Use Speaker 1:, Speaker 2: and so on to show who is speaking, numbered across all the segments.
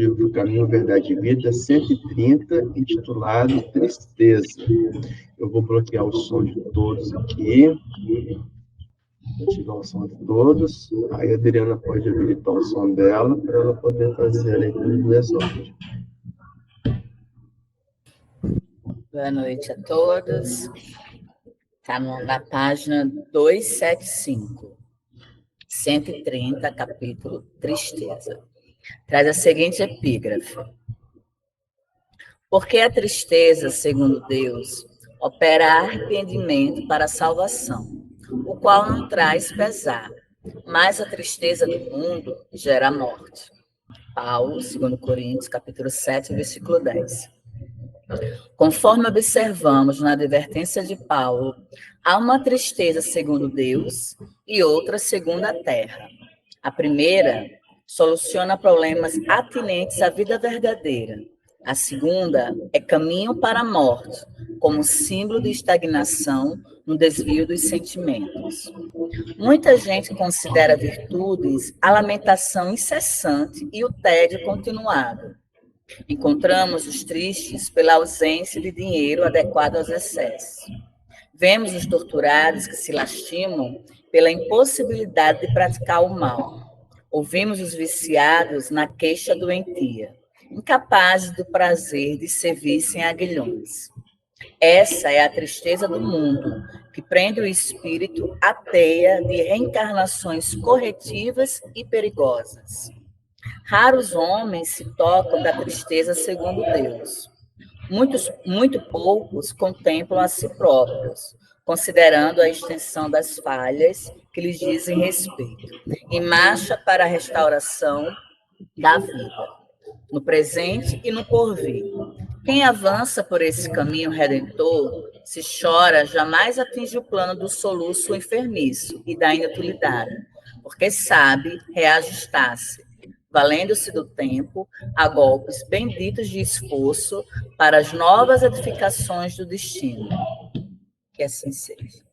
Speaker 1: livro Caminho, Verdade e Vida, 130, intitulado Tristeza. Eu vou bloquear o som de todos aqui. Vou ativar o som de todos. Aí a Adriana pode habilitar o som dela para ela poder fazer a leitura do exórdio.
Speaker 2: Boa noite a todos. Está na página 275, 130, capítulo Tristeza. Traz a seguinte epígrafe. Porque a tristeza, segundo Deus, opera arrependimento para a salvação, o qual não traz pesar, mas a tristeza do mundo gera morte. Paulo, 2 Coríntios, capítulo 7, versículo 10. Conforme observamos na advertência de Paulo, há uma tristeza segundo Deus e outra segundo a terra. A primeira soluciona problemas atinentes à vida verdadeira. A segunda é caminho para a morte, como símbolo de estagnação no desvio dos sentimentos. Muita gente considera virtudes a lamentação incessante e o tédio continuado. Encontramos os tristes pela ausência de dinheiro adequado aos excessos. Vemos os torturados que se lastimam pela impossibilidade de praticar o mal. Ouvimos os viciados na queixa doentia, incapazes do prazer de servir-se aguilhões. Essa é a tristeza do mundo, que prende o espírito à teia de reencarnações corretivas e perigosas. Raros homens se tocam da tristeza segundo Deus. Muito poucos contemplam a si próprios, considerando a extensão das falhas que lhes dizem respeito, em marcha para a restauração da vida, no presente e no porvir. Quem avança por esse caminho redentor, se chora, jamais atinge o plano do soluço enfermiço e da inutilidade, porque sabe reajustar-se, valendo-se do tempo a golpes benditos de esforço para as novas edificações do destino. Que assim seja.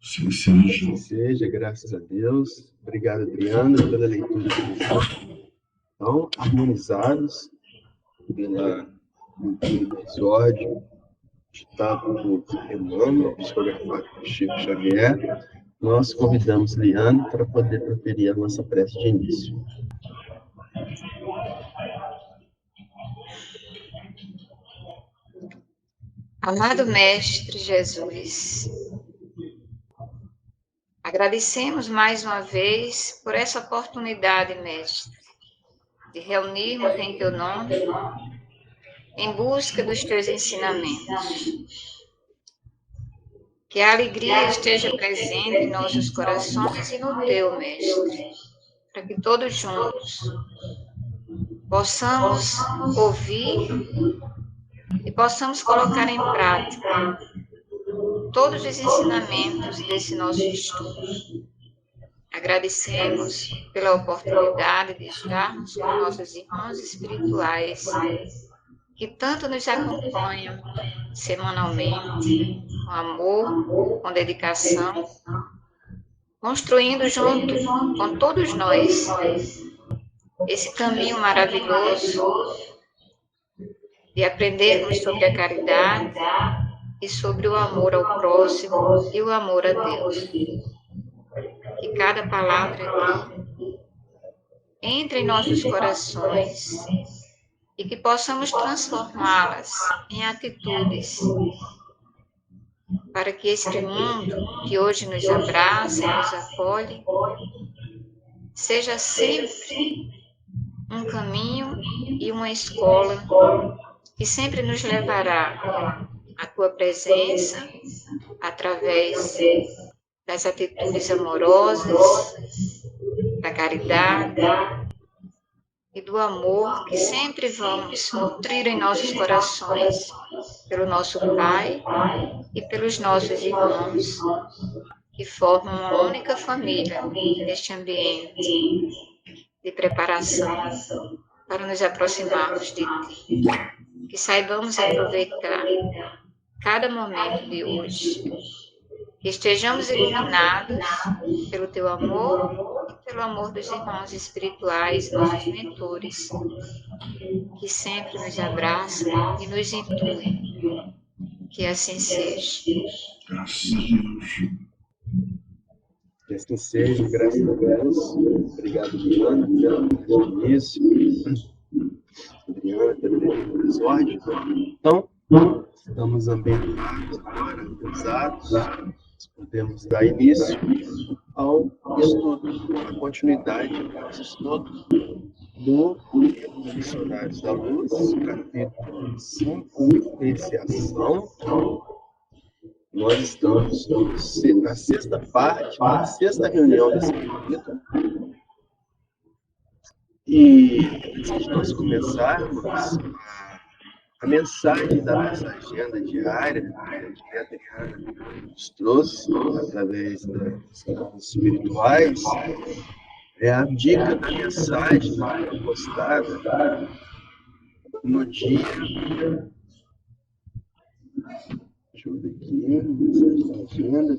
Speaker 1: Sim, seja. Assim seja, graças a Deus. Obrigado, Adriana, pela leitura do livro. Então, harmonizados pela leitura do exórdio, ditado por Emmanuel, psicografado por Chico Xavier, nós convidamos Liane para poder proferir a nossa prece de início.
Speaker 3: Amado Mestre Jesus, agradecemos mais uma vez por essa oportunidade, Mestre, de reunirmos em Teu nome, em busca dos Teus ensinamentos. Que a alegria esteja presente em nossos corações e no Teu, Mestre, para que todos juntos possamos ouvir e possamos colocar em prática todos os ensinamentos desse nosso estudo. Agradecemos pela oportunidade de estarmos com nossos irmãos espirituais que tanto nos acompanham semanalmente, com amor, com dedicação, construindo junto com todos nós esse caminho maravilhoso de aprendermos sobre a caridade e sobre o amor ao próximo e o amor a Deus. Que cada palavra aqui entre em nossos corações e que possamos transformá-las em atitudes para que este mundo que hoje nos abraça e nos acolhe seja sempre um caminho e uma escola que sempre nos levará à Tua presença através das atitudes amorosas, da caridade e do amor que sempre vamos nutrir em nossos corações pelo nosso Pai e pelos nossos irmãos que formam uma única família neste ambiente de preparação para nos aproximarmos de Ti. Que saibamos aproveitar cada momento de hoje. Que estejamos iluminados pelo Teu amor e pelo amor dos irmãos espirituais, nossos mentores, que sempre nos abraçam e nos intuem. Que assim seja.
Speaker 4: Graças a Deus.
Speaker 1: Que assim seja, graças a Deus. Obrigado, Adriana, pelo início. Adriana, pelo episódio. Então, estamos ambientados agora, organizados. Podemos dar início ao estudo, a continuidade do nosso estudo do livro dos Missionários da Luz, capítulo 5, Iniciação. Nós estamos na sexta parte, na sexta reunião desse capítulo. E antes de nós começarmos, a mensagem da nossa agenda diária, que a Adriana nos trouxe através das canais espirituais, é a dica da mensagem postada no dia. Deixa eu ver aqui, mensagem da agenda.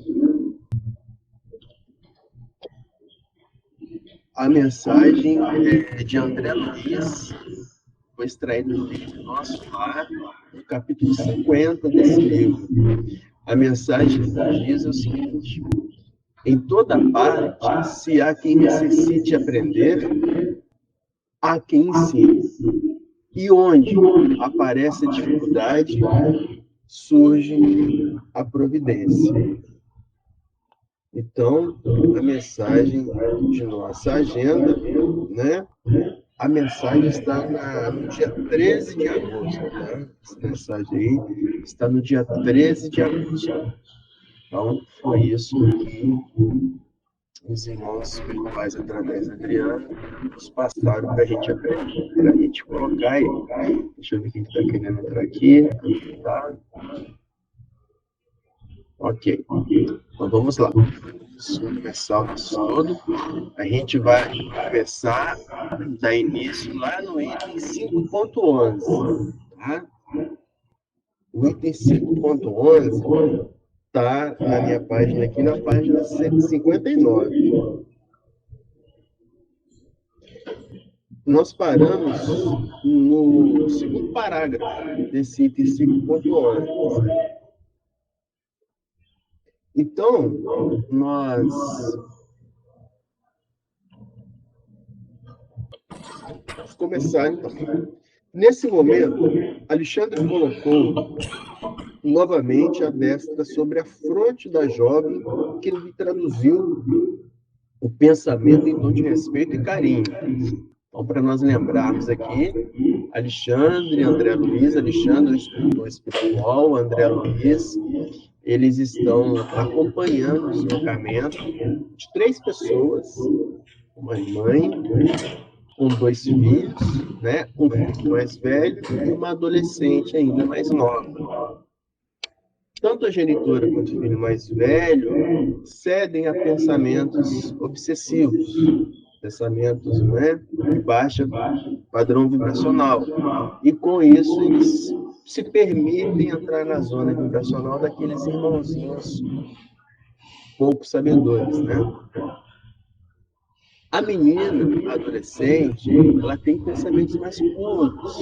Speaker 1: A mensagem é de André Luiz, foi extraída do livro Nosso Lar, no capítulo 50 desse livro. A mensagem diz o seguinte: em toda parte, se há quem necessite aprender, há quem ensine. E onde aparece a dificuldade, surge a providência. Então, a mensagem de nossa agenda, né? A mensagem está no dia 13 de agosto, tá? Essa mensagem aí está no dia 13 de agosto. Então, foi isso que os irmãos espirituais, através da Adriana, nos passaram para a gente aprender, para a gente colocar aí. Deixa eu ver quem está querendo entrar aqui. Tá? Ok. Então, vamos lá. Vamos começar o nosso estudo. A gente vai começar a dar início lá no item 5.11. Tá? O item 5.11 está na minha página aqui, na página 159. Nós paramos no segundo parágrafo desse item 5.11. Então, nós vamos começar, então. Nesse momento, Alexandre colocou novamente a destra sobre a fronte da jovem, que lhe traduziu o pensamento em tom de respeito e carinho. Então, para nós lembrarmos aqui, Alexandre, André Luiz, Alexandre, escritor espiritual, André Luiz, eles estão acompanhando o deslocamento de 3 pessoas, uma mãe, com 2 filhos, né? Um filho mais velho e uma adolescente ainda mais nova. Tanto a genitora quanto o filho mais velho cedem a pensamentos obsessivos, pensamentos, né, de baixo padrão vibracional. E com isso eles se permitem entrar na zona vibracional daqueles irmãozinhos pouco sabedores, né? A menina, a adolescente, ela tem pensamentos mais puros,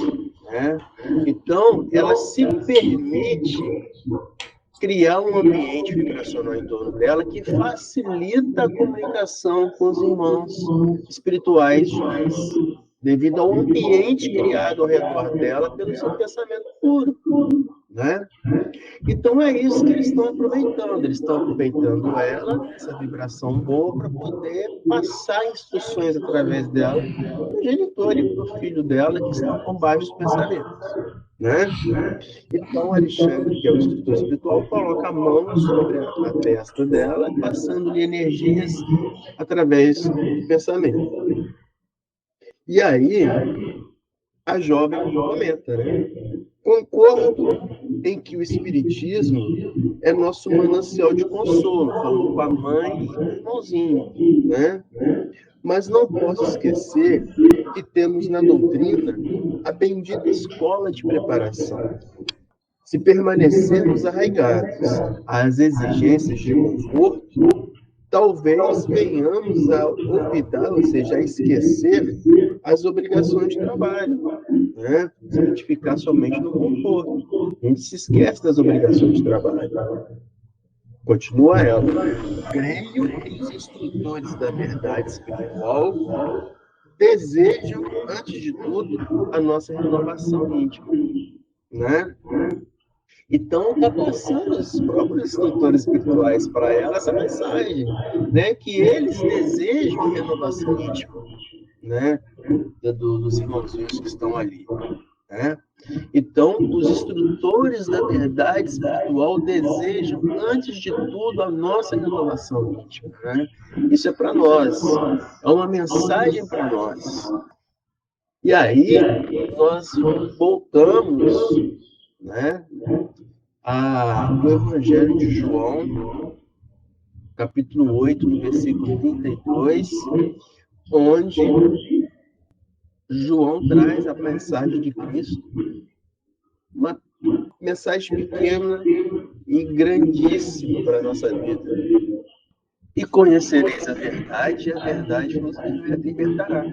Speaker 1: né? Então, ela se permite criar um ambiente vibracional em torno dela que facilita a comunicação com os irmãos espirituais, devido ao ambiente criado ao redor dela pelo seu pensamento puro, né? Então é isso que eles estão aproveitando. Eles estão aproveitando ela, essa vibração boa, para poder passar instruções através dela para o genitor e para o filho dela que estão com baixos pensamentos, né? Então Alexandre, que é o instrutor espiritual, coloca a mão sobre a testa dela, passando-lhe energias através do pensamento. E aí a jovem comenta, né? Concordo em que o Espiritismo é nosso manancial de consolo, falando com a mãe e com o irmãozinho, né? Mas não posso esquecer que temos na doutrina a bendita escola de preparação. Se permanecermos arraigados às exigências de conforto, talvez venhamos a olvidar, ou seja, a esquecer as obrigações de trabalho, né? Se a gente ficar somente no conforto, a gente se esquece das obrigações de trabalho. Continua ela. Creio que os instrutores da verdade espiritual desejam, antes de tudo, a nossa renovação íntima, né? Então, está passando os próprios instrutores espirituais para ela essa mensagem, né? Que eles desejam a renovação íntima, né? Dos irmãozinhos que estão ali, né? Então, os instrutores da verdade espiritual desejam, antes de tudo, a nossa renovação íntima, né? Isso é para nós, é uma mensagem para nós. E aí, nós voltamos, né, ao Evangelho de João, capítulo 8, no versículo 32, onde João traz a mensagem de Cristo, uma mensagem pequena e grandíssima para a nossa vida. E conhecereis a verdade, e a verdade vos libertará.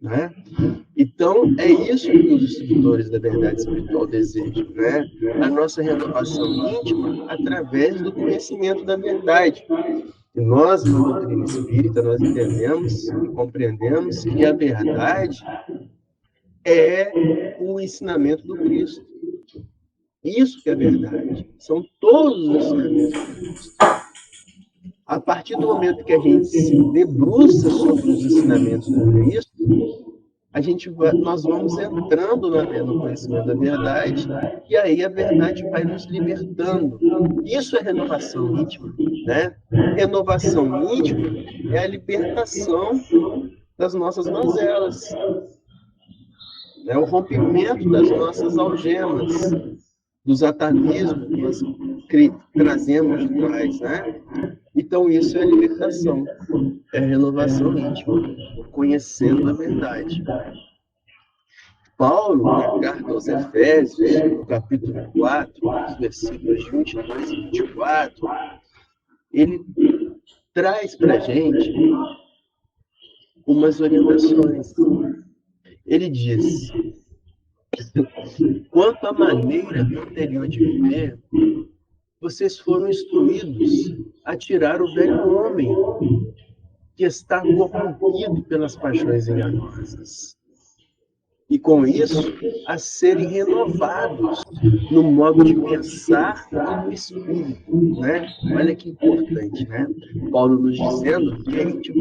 Speaker 1: Né? Então, é isso que os instrutores da verdade espiritual desejam, né? A nossa renovação íntima através do conhecimento da verdade. E nós, na doutrina espírita, nós entendemos e compreendemos que a verdade é o ensinamento do Cristo. Isso que é verdade. São todos os ensinamentos do Cristo. A partir do momento que a gente se debruça sobre os ensinamentos do Cristo, nós vamos entrando no conhecimento da verdade, e aí a verdade vai nos libertando. Isso é renovação íntima, né? Renovação íntima é a libertação das nossas mazelas, é o rompimento das nossas algemas, dos atavismos que nós trazemos de trás, né? Então, isso é a libertação, é a renovação íntima, conhecendo a verdade. Paulo, na carta aos Efésios, no capítulo 4, os versículos 22 e 24, ele traz para a gente umas orientações. Ele diz: quanto à maneira anterior de viver, vocês foram instruídos a tirar o velho homem, que está corrompido pelas paixões enganosas. E com isso, a serem renovados no modo de pensar e no espírito, né? Olha que importante, né? Paulo nos dizendo que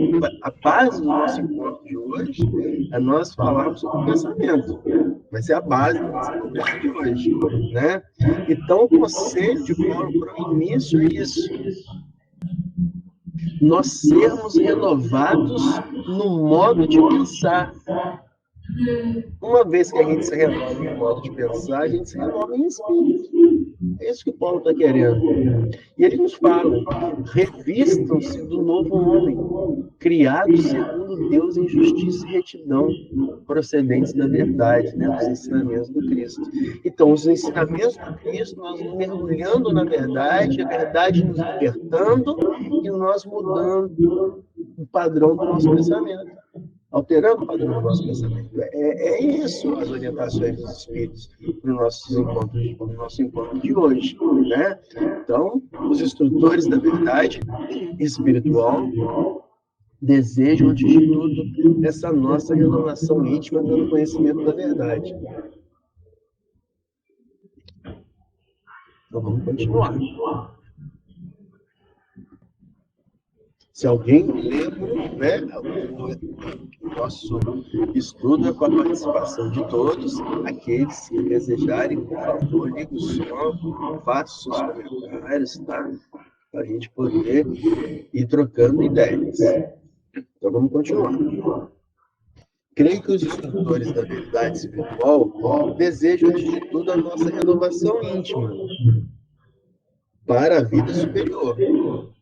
Speaker 1: a base do nosso encontro de hoje é nós falarmos sobre o pensamento. Vai ser a base do nosso encontro de hoje, né? Então, o conselho de Paulo para o início é isso: nós sermos renovados no modo de pensar. Uma vez que a gente se renova no modo de pensar, a gente se renova em espírito. É isso que Paulo está querendo. E ele nos fala: revistam-se do novo homem, criado segundo Deus em justiça e retidão, procedentes da verdade, né, dos ensinamentos do Cristo. Então, os ensinamentos do Cristo, nós mergulhando na verdade, a verdade nos libertando e nós mudando o padrão do nosso pensamento, alterando o padrão do nosso pensamento. É isso as orientações dos Espíritos para o nosso encontro de hoje, né? Então, os instrutores da verdade espiritual desejam, antes de tudo, essa nossa renovação íntima pelo conhecimento da verdade. Então, vamos continuar. Se alguém lembra, né, o nosso estudo é com a participação de todos. Aqueles que desejarem, por favor, ligue o som, faça seus comentários, tá? Para a gente poder ir trocando ideias. Então, vamos continuar. Creio que os instrutores da verdade espiritual desejam, antes de tudo, a nossa renovação íntima para a vida superior.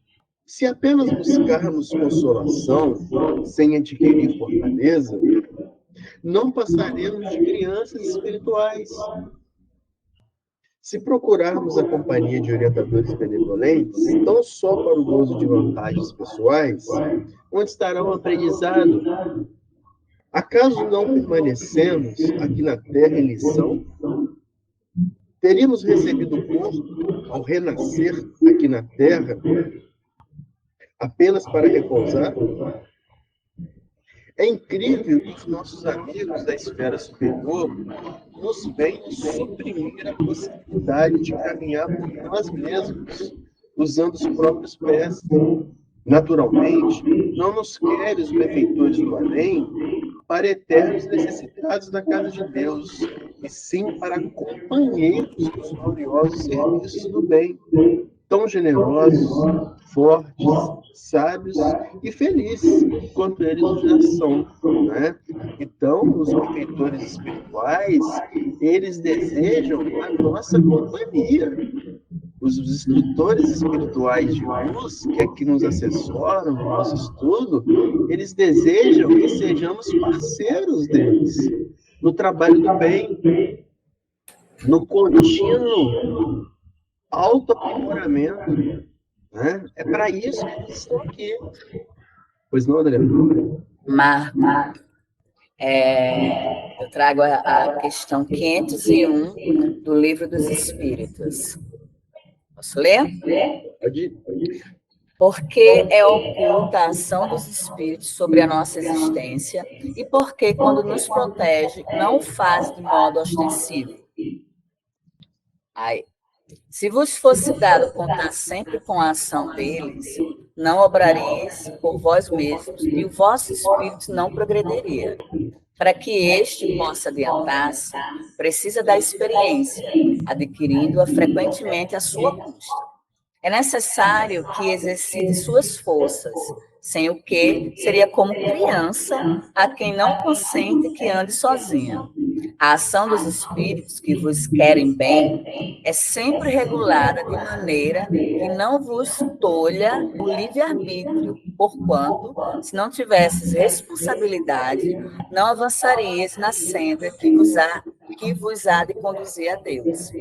Speaker 1: Se apenas buscarmos consolação sem adquirir fortaleza, não passaremos de crianças espirituais. Se procurarmos a companhia de orientadores benevolentes, tão só para o gozo de vantagens pessoais, onde estará o aprendizado? Acaso não permanecemos aqui na terra em lição? Teríamos recebido o corpo ao renascer aqui na terra apenas para repousar? É incrível que os nossos amigos da esfera superior nos venham suprimir a possibilidade de caminhar por nós mesmos, usando os próprios pés. Naturalmente, não nos querem os benfeitores do além para eternos necessitados da casa de Deus, e sim para companheiros dos gloriosos serviços do bem, tão generosos, fortes, sábios e felizes quanto eles já são, né? Então, os benfeitores espirituais, eles desejam a nossa companhia. Os instrutores espirituais de luz, que aqui nos assessoram no nosso estudo, eles desejam que sejamos parceiros deles no trabalho do bem, no contínuo autoaprimoramento, né? É para isso que eles estão aqui. Pois não, Adriano?
Speaker 2: Marco, eu trago a questão 501 do Livro dos Espíritos. Posso ler?
Speaker 1: Pode.
Speaker 2: Porque é oculta a ação dos espíritos sobre a nossa existência e porque, quando nos protege, não o faz de modo ostensivo. Aí, se vos fosse dado contar sempre com a ação deles, não obraríeis por vós mesmos e o vosso espírito não progrediria. Para que este possa adiantar-se, precisa da experiência, adquirindo-a frequentemente à sua custa. É necessário que exercite suas forças, sem o que seria como criança a quem não consente que ande sozinha. A ação dos espíritos que vos querem bem é sempre regulada de maneira que não vos tolha o livre-arbítrio, porquanto, se não tivesses responsabilidade, não avançarias na senda que vos há de conduzir a Deus.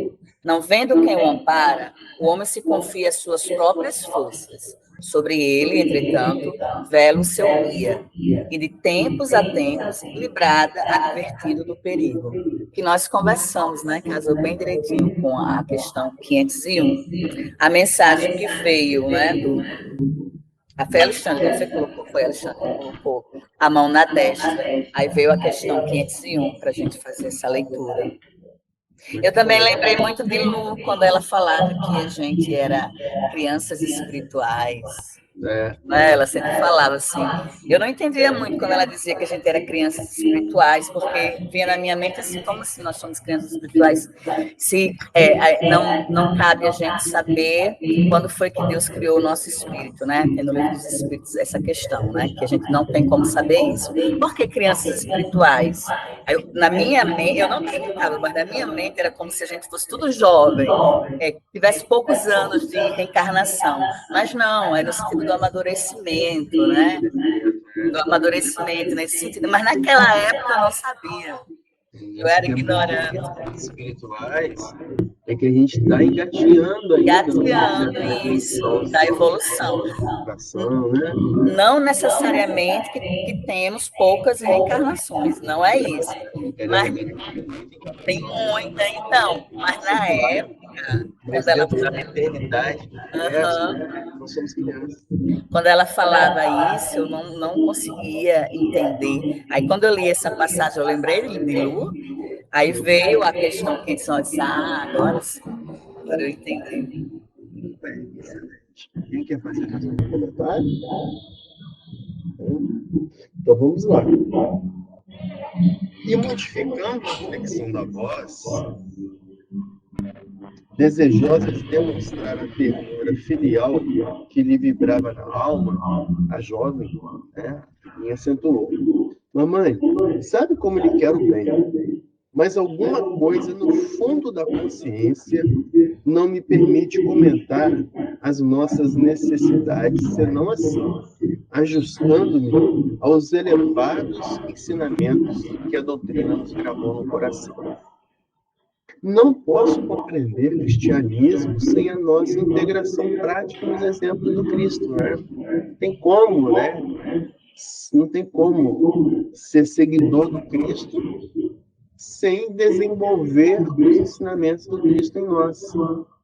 Speaker 2: Não vendo quem o ampara, o homem se confia às suas próprias forças. Sobre ele, entretanto, vela o seu guia, e de tempos a tempos, librada, advertido do perigo. Que nós conversamos, né? Casou bem direitinho com a questão 501. A mensagem que veio, né? Foi Alexandre, quando você colocou, foi Alexandre que colocou a mão na destra. Aí veio a questão 501 para a gente fazer essa leitura. Eu também lembrei muito de Lu, quando ela falava que a gente era crianças espirituais. Ela sempre falava assim. Eu não entendia muito quando ela dizia que a gente era crianças espirituais, porque vinha na minha mente assim, como assim nós somos crianças espirituais? Se não cabe a gente saber quando foi que Deus criou o nosso espírito, né? Tem no Livro dos Espíritos essa questão, né? Que a gente não tem como saber isso. Por que crianças espirituais? Na minha mente, eu não acreditava, mas na minha mente era como se a gente fosse tudo jovem, tivesse poucos anos de reencarnação. Mas não, é no sentido do amadurecimento, né? Do amadurecimento nesse sentido. Mas naquela época eu não sabia. Eu era ignorante.
Speaker 1: Espirituais é que a gente está engateando ainda.
Speaker 2: Engateando isso, da evolução.
Speaker 1: Né?
Speaker 2: Não necessariamente que temos poucas reencarnações, não é isso. Mas tem muita, então. Mas na época,
Speaker 1: mas dentro da eternidade, nós somos crianças.
Speaker 2: Quando ela falava isso, eu não conseguia entender. Aí, quando eu li essa passagem, eu lembrei de Lu, aí veio a questão que são disse, agora sim, agora eu entendi.
Speaker 1: Quem quer fazer mais um comentário? Então, vamos lá. E modificando a flexão da voz, desejosa de demonstrar a ternura filial que lhe vibrava na alma, a jovem, me acentuou. Mamãe, sabe como lhe quero bem, mas alguma coisa no fundo da consciência não me permite comentar as nossas necessidades, senão assim, ajustando-me aos elevados ensinamentos que a doutrina nos gravou no coração. Não posso compreender cristianismo sem a nossa integração prática nos exemplos do Cristo, né? Não tem como, né? Não tem como ser seguidor do Cristo sem desenvolver os ensinamentos do Cristo em nós,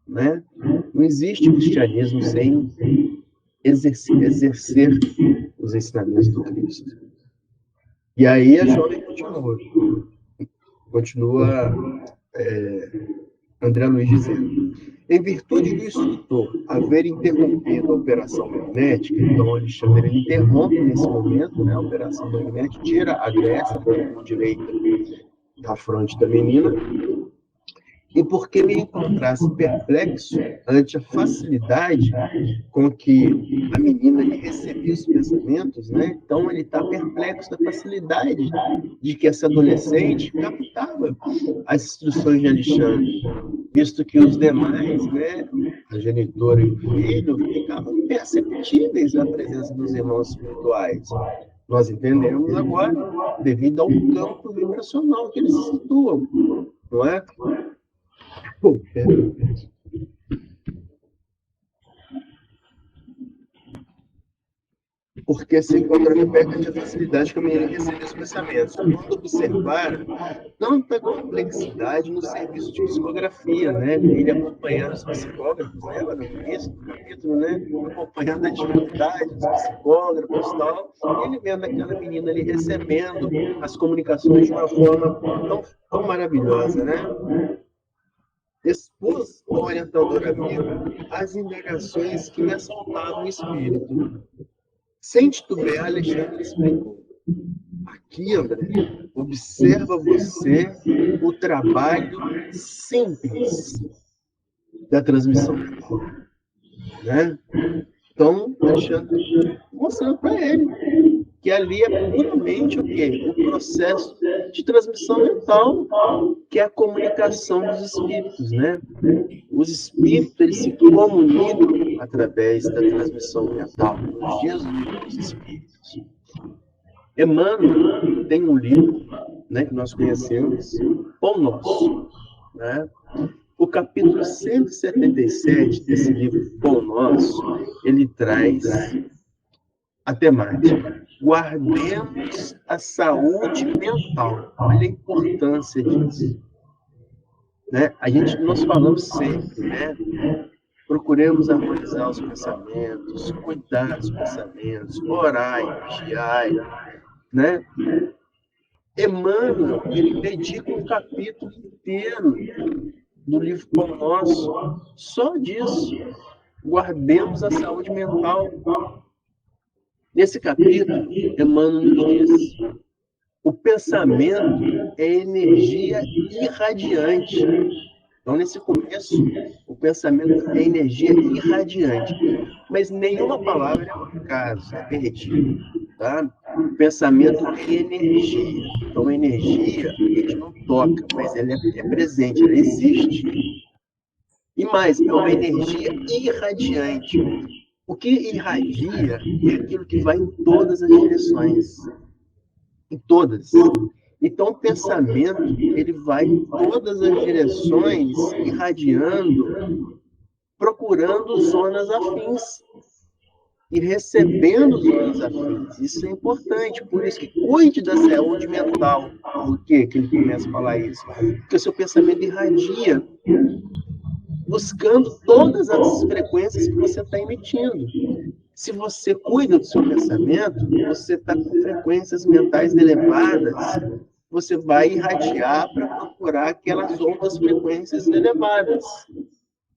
Speaker 1: né? Não existe cristianismo sem exercer os ensinamentos do Cristo. E aí a jovem continua André Luiz dizendo: em virtude do instrutor haver interrompido a operação magnética, então Alexandre ele interrompe nesse momento, né, a operação magnética, tira a Grécia da mão direita da fronte da menina, e porque me encontrasse perplexo ante a facilidade com que a menina lhe recebia os pensamentos, né? Então ele está perplexo da facilidade de que essa adolescente captava as instruções de Alexandre, visto que os demais, né, a genitora e o filho, ficavam imperceptíveis na presença dos irmãos espirituais. Nós entendemos agora, devido ao campo vibracional que eles se situam, não é? Porque se encontra perto de facilidade que a menina recebe os pensamentos. Quando observar tanta complexidade no serviço de psicografia, né? Ele acompanhando os psicógrafos, né? No início do capítulo, né? Acompanhando a dificuldade dos psicógrafos e tal, e ele vendo aquela menina ali recebendo as comunicações de uma forma tão maravilhosa, né? Expus ao orientador amigo as indagações que me assaltavam o espírito. Sem titubear, Alexandre explicou: aqui, André, observa você o trabalho simples da transmissão, né? Então, Alexandre mostrando para ele que ali é puramente o quê? O processo de transmissão mental, que é a comunicação dos espíritos, né? Os espíritos, eles se comunicam através da transmissão mental, nos dias dos espíritos. Emmanuel tem um livro, né, que nós conhecemos, Pão Nosso, né? O capítulo 177 desse livro Pão Nosso, ele traz a temática: guardemos a saúde mental. Olha a importância disso, né? Nós falamos sempre, né? Procuremos harmonizar os pensamentos, cuidar dos pensamentos, orar e vigiar, né? Emmanuel, ele dedica um capítulo inteiro no livro Pão Nosso só disso. Guardemos a saúde mental. Nesse capítulo, Emmanuel nos diz: o pensamento é energia irradiante. Então, nesse começo, o pensamento é energia irradiante. Mas nenhuma palavra é por acaso, é derretida. Tá? O pensamento é energia. Então, a energia, a gente não toca, mas ela é presente, ela existe. E mais, é uma energia irradiante. O que irradia é aquilo que vai em todas as direções. Em todas. Então, o pensamento, ele vai em todas as direções, irradiando, procurando zonas afins e recebendo zonas afins. Isso é importante, por isso que cuide da saúde mental. Por que ele começa a falar isso? Porque o seu pensamento irradia, buscando todas as frequências que você está emitindo. Se você cuida do seu pensamento, você está com frequências mentais elevadas, você vai irradiar para procurar aquelas outras frequências elevadas.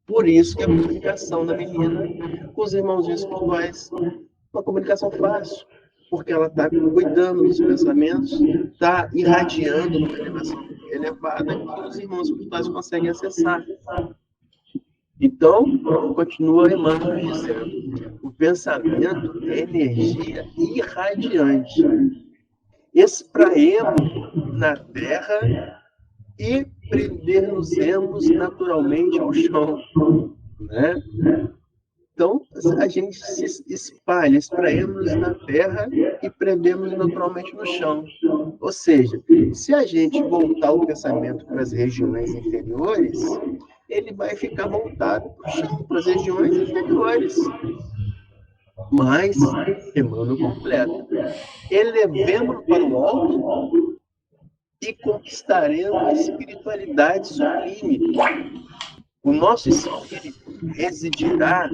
Speaker 1: Por isso que a comunicação da menina com os irmãozinhos espirituais é uma comunicação fácil, porque ela está cuidando dos pensamentos, está irradiando uma elevação elevada que os irmãos espirituais conseguem acessar. Então, continua Emmanuel dizendo: o pensamento é energia irradiante. Espraemos na terra e prender-nos-emos naturalmente ao chão, né? Então, a gente se espalha, espraemos na terra e prendemos naturalmente no chão. Ou seja, se a gente voltar o pensamento para as regiões inferiores, ele vai ficar voltado para o chão, para as regiões inferiores. Mas, Emmanuel completa, elevemo-lo para o alto e conquistaremos a espiritualidade sublime. O nosso espírito residirá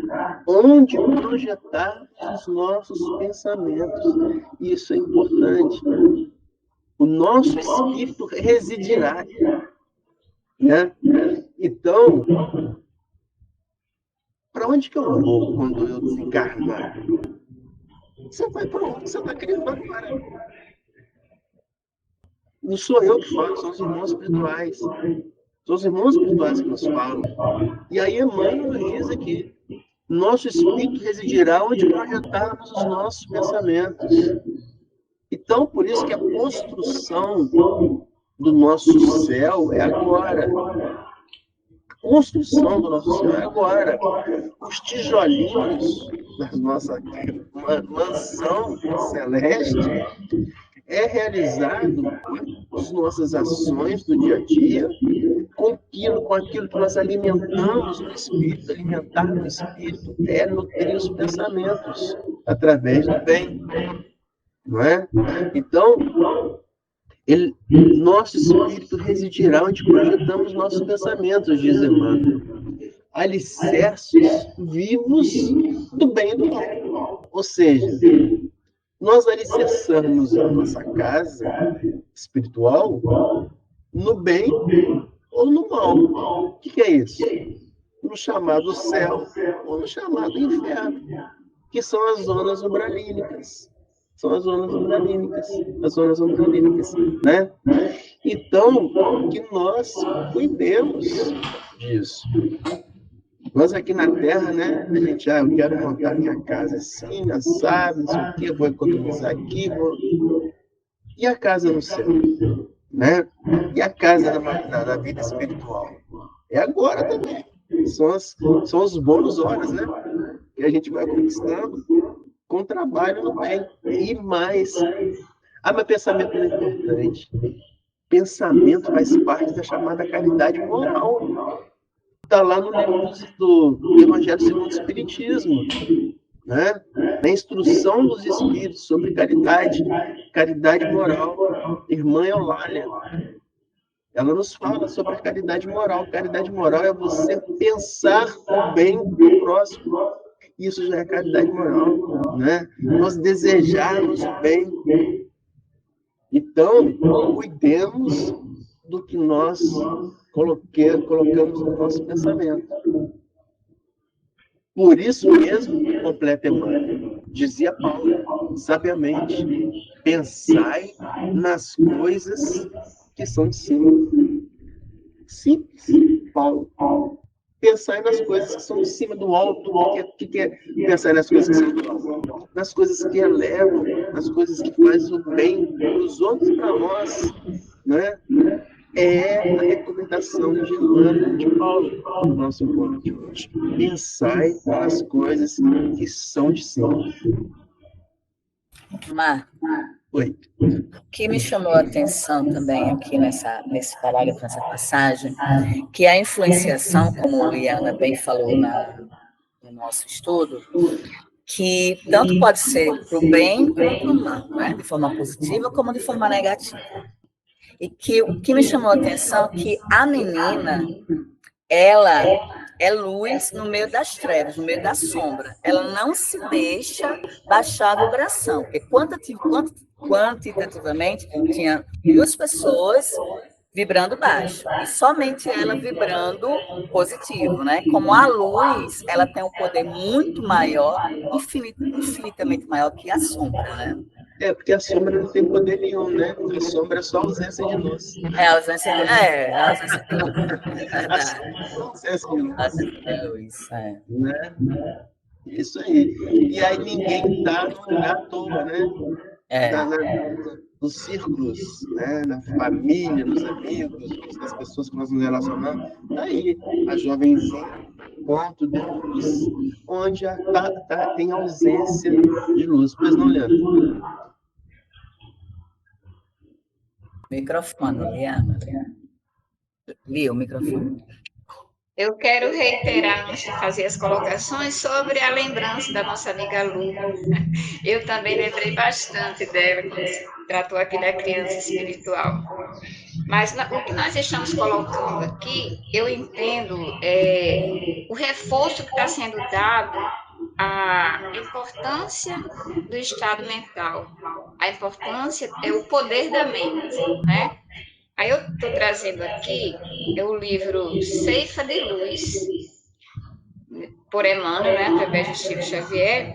Speaker 1: onde projetar os nossos pensamentos. Isso é importante. O nosso espírito residirá. Né? Então, para onde que eu vou quando eu desencarnar? Você vai para onde você está querendo agora. Não sou eu que falo, são os irmãos espirituais. São os irmãos espirituais que nos falam. E aí Emmanuel nos diz aqui, nosso espírito residirá onde projetarmos os nossos pensamentos. Então, por isso que a construção do nosso céu é agora. A construção do nosso céu é agora. Os tijolinhos da nossa mansão celeste é realizado com as nossas ações do dia a dia, com aquilo que nós alimentamos no espírito. Alimentar no espírito é nutrir os pensamentos através do bem, não é? Então, nosso espírito residirá onde projetamos nossos pensamentos, diz Emmanuel. Alicerces vivos do bem e do mal. Ou seja, nós alicerçamos a nossa casa espiritual no bem ou no mal. O que é isso? No chamado céu ou no chamado inferno, que são as zonas umbralínicas. São as zonas umbralínicas, né? Então, que nós cuidemos disso. Nós aqui na Terra, né, a gente, eu quero montar minha casa assim, assado, não sei o quê, vou economizar aqui, E a casa no céu, né? E a casa da vida espiritual? É agora também. São os bônus horas, né? Que a gente vai conquistando com trabalho no bem. E mais. Mas pensamento não é importante. Pensamento faz parte da chamada caridade moral. Está lá no livro do Evangelho segundo o Espiritismo, né? Na instrução dos Espíritos sobre caridade moral. Irmã Eulália, ela nos fala sobre a caridade moral. Caridade moral é você pensar o bem do próximo. Isso já é caridade moral, né? Nós desejarmos o bem. Então, cuidemos do que nós colocamos no nosso pensamento. Por isso mesmo, completa Emmanuel, dizia Paulo, sabiamente, pensai nas coisas que são de cima. Simples, Paulo. Pensai nas coisas que são de cima, do alto. O que é pensar nas coisas que são do alto? Nas coisas que elevam, nas coisas que fazem o bem para os outros e para nós, né? É a recomendação de Emmanuel de Paulo no nosso encontro de hoje. Pensai nas coisas que são de cima.
Speaker 2: Mar,
Speaker 1: Oi.
Speaker 2: o que me chamou a atenção também aqui nesse parágrafo, nessa passagem, que a influenciação, como Liana bem falou no nosso estudo, que tanto pode ser para o bem como para o mal, né? De forma positiva como de forma negativa. E que o que me chamou a atenção é que a menina, ela é luz no meio das trevas, no meio da sombra. Ela não se deixa baixar a vibração, porque quantitativamente tinha 2 pessoas vibrando baixo, e somente ela vibrando positivo, né? Como a luz, ela tem um poder muito maior, infinitamente maior que a sombra, né?
Speaker 1: Porque a sombra não tem poder nenhum, né? A sombra é só a ausência de luz.
Speaker 2: A ausência de luz.
Speaker 1: A ausência de luz.
Speaker 2: A ausência de luz,
Speaker 1: né? Isso aí. E aí ninguém está no lugar à toa, né? Nos círculos, né? Na família, nos amigos, nas pessoas que nós nos relacionamos. Aí, a jovenzinha ponto de luz, onde tem ausência de luz. Pois não, Leandro?
Speaker 2: Microfone, Liana. Lia o microfone.
Speaker 3: Eu quero reiterar, antes de fazer as colocações, sobre a lembrança da nossa amiga Lu. Eu também lembrei bastante dela, quando se tratou aqui da criança espiritual. Mas o que nós estamos colocando aqui, eu entendo o reforço que está sendo dado à importância do estado mental. A importância é o poder da mente, né? Aí eu estou trazendo aqui o livro Ceifa de Luz, por Emmanuel, né, através de Chico Xavier.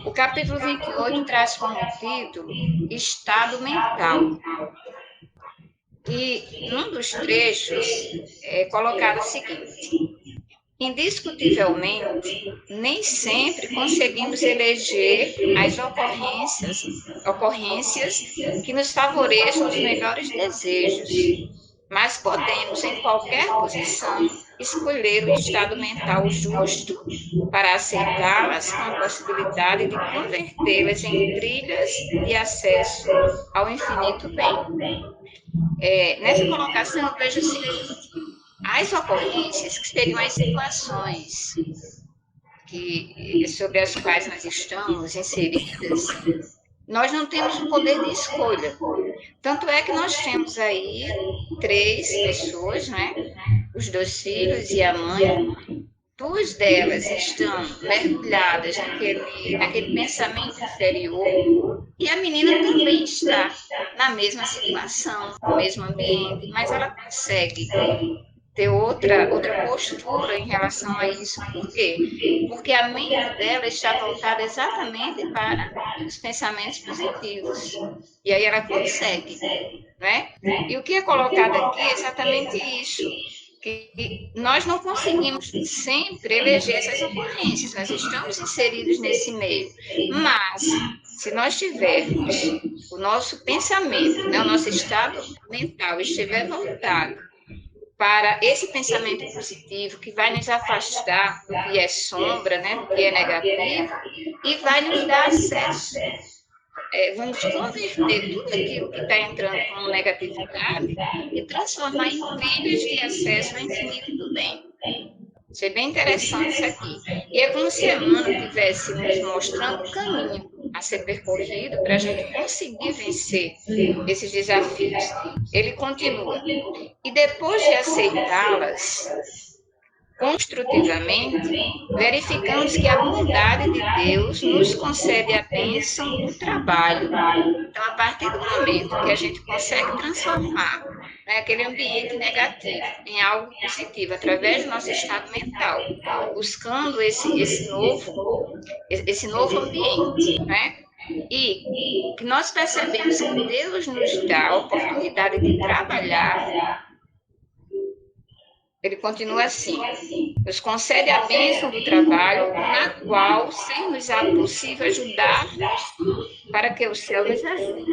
Speaker 3: O capítulo 28 traz como título Estado Mental. E num dos trechos é colocado o seguinte: indiscutivelmente, nem sempre conseguimos eleger as ocorrências que nos favoreçam os melhores desejos, mas podemos, em qualquer posição, escolher o estado mental justo para aceitá-las com a possibilidade de convertê-las em trilhas de acesso ao infinito bem. Nessa colocação, eu vejo o seguinte: as ocorrências, que seriam as situações sobre as quais nós estamos inseridas, nós não temos o poder de escolha. Tanto é que nós temos aí 3 pessoas, né? Os 2 filhos e a mãe. 2 delas estão mergulhadas naquele pensamento inferior, e a menina também está na mesma situação, no mesmo ambiente, mas ela consegue ter outra postura em relação a isso. Por quê? Porque a mente dela está voltada exatamente para os pensamentos positivos. E aí ela consegue, né? E o que é colocado aqui é exatamente isso, que nós não conseguimos sempre eleger essas ocorrências, nós estamos inseridos nesse meio. Mas, se nós tivermos o nosso pensamento, né, o nosso estado mental estiver voltado para esse pensamento positivo, que vai nos afastar do que é sombra, né, do que é negativo, e vai nos dar acesso. Vamos converter tudo aquilo que está entrando como negatividade e transformar em trilhas de acesso ao infinito do bem. Isso é bem interessante isso aqui. E é como se Emmanuel estivesse nos mostrando o caminho a ser percorrido para a gente conseguir vencer esses desafios. Ele continua: e depois de aceitá-las construtivamente, verificamos que a bondade de Deus nos concede a bênção do trabalho. Então, a partir do momento que a gente consegue transformar, né, aquele ambiente negativo em algo positivo, através do nosso estado mental, buscando esse novo ambiente, né? E que nós percebemos que Deus nos dá a oportunidade de trabalhar. Ele continua assim: nos concede a bênção do trabalho, na qual ser-nos-á possível ajudar-nos para que o céu nos ajude.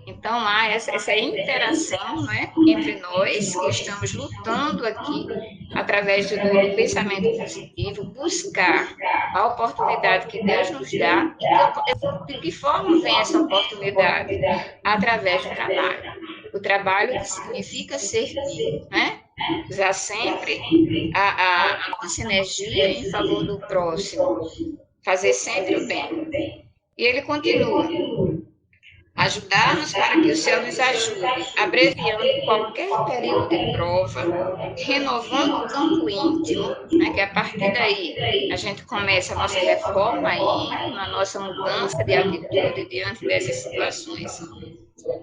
Speaker 3: Então, há essa interação, né, entre nós, que estamos lutando aqui, através do pensamento positivo, buscar a oportunidade que Deus nos dá. E de que forma vem essa oportunidade? Através do trabalho. O trabalho que significa servir, né? Usar sempre a nossa energia em favor do próximo, fazer sempre o bem. E ele continua: ajudar-nos para que o céu nos ajude, abreviando qualquer período de prova, renovando o campo íntimo, né, que a partir daí a gente começa a nossa reforma íntima, a nossa mudança de atitude diante dessas situações,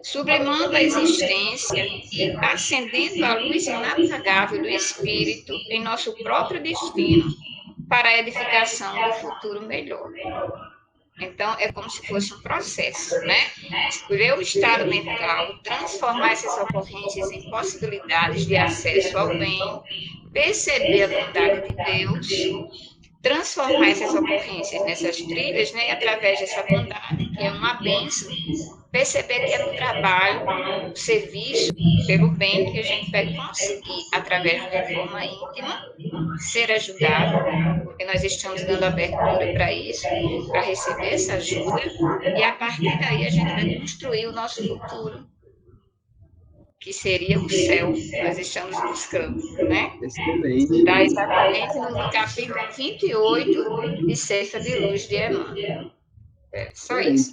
Speaker 3: sublimando a existência e acendendo a luz inapagável do Espírito em nosso próprio destino para a edificação do futuro melhor. Então, é como se fosse um processo, né? Escolher o estado mental, transformar essas ocorrências em possibilidades de acesso ao bem, perceber a bondade de Deus, transformar essas ocorrências nessas trilhas, né, através dessa bondade, que é uma bênção, perceber que é no trabalho, no serviço, pelo bem que a gente vai conseguir, através de reforma íntima, ser ajudado, porque nós estamos dando abertura para isso, para receber essa ajuda, e a partir daí a gente vai construir o nosso futuro, que seria o céu, nós estamos buscando, né?
Speaker 1: Excelente.
Speaker 3: Está exatamente no capítulo 28 de Ceifa de Luz de Emmanuel. Só isso.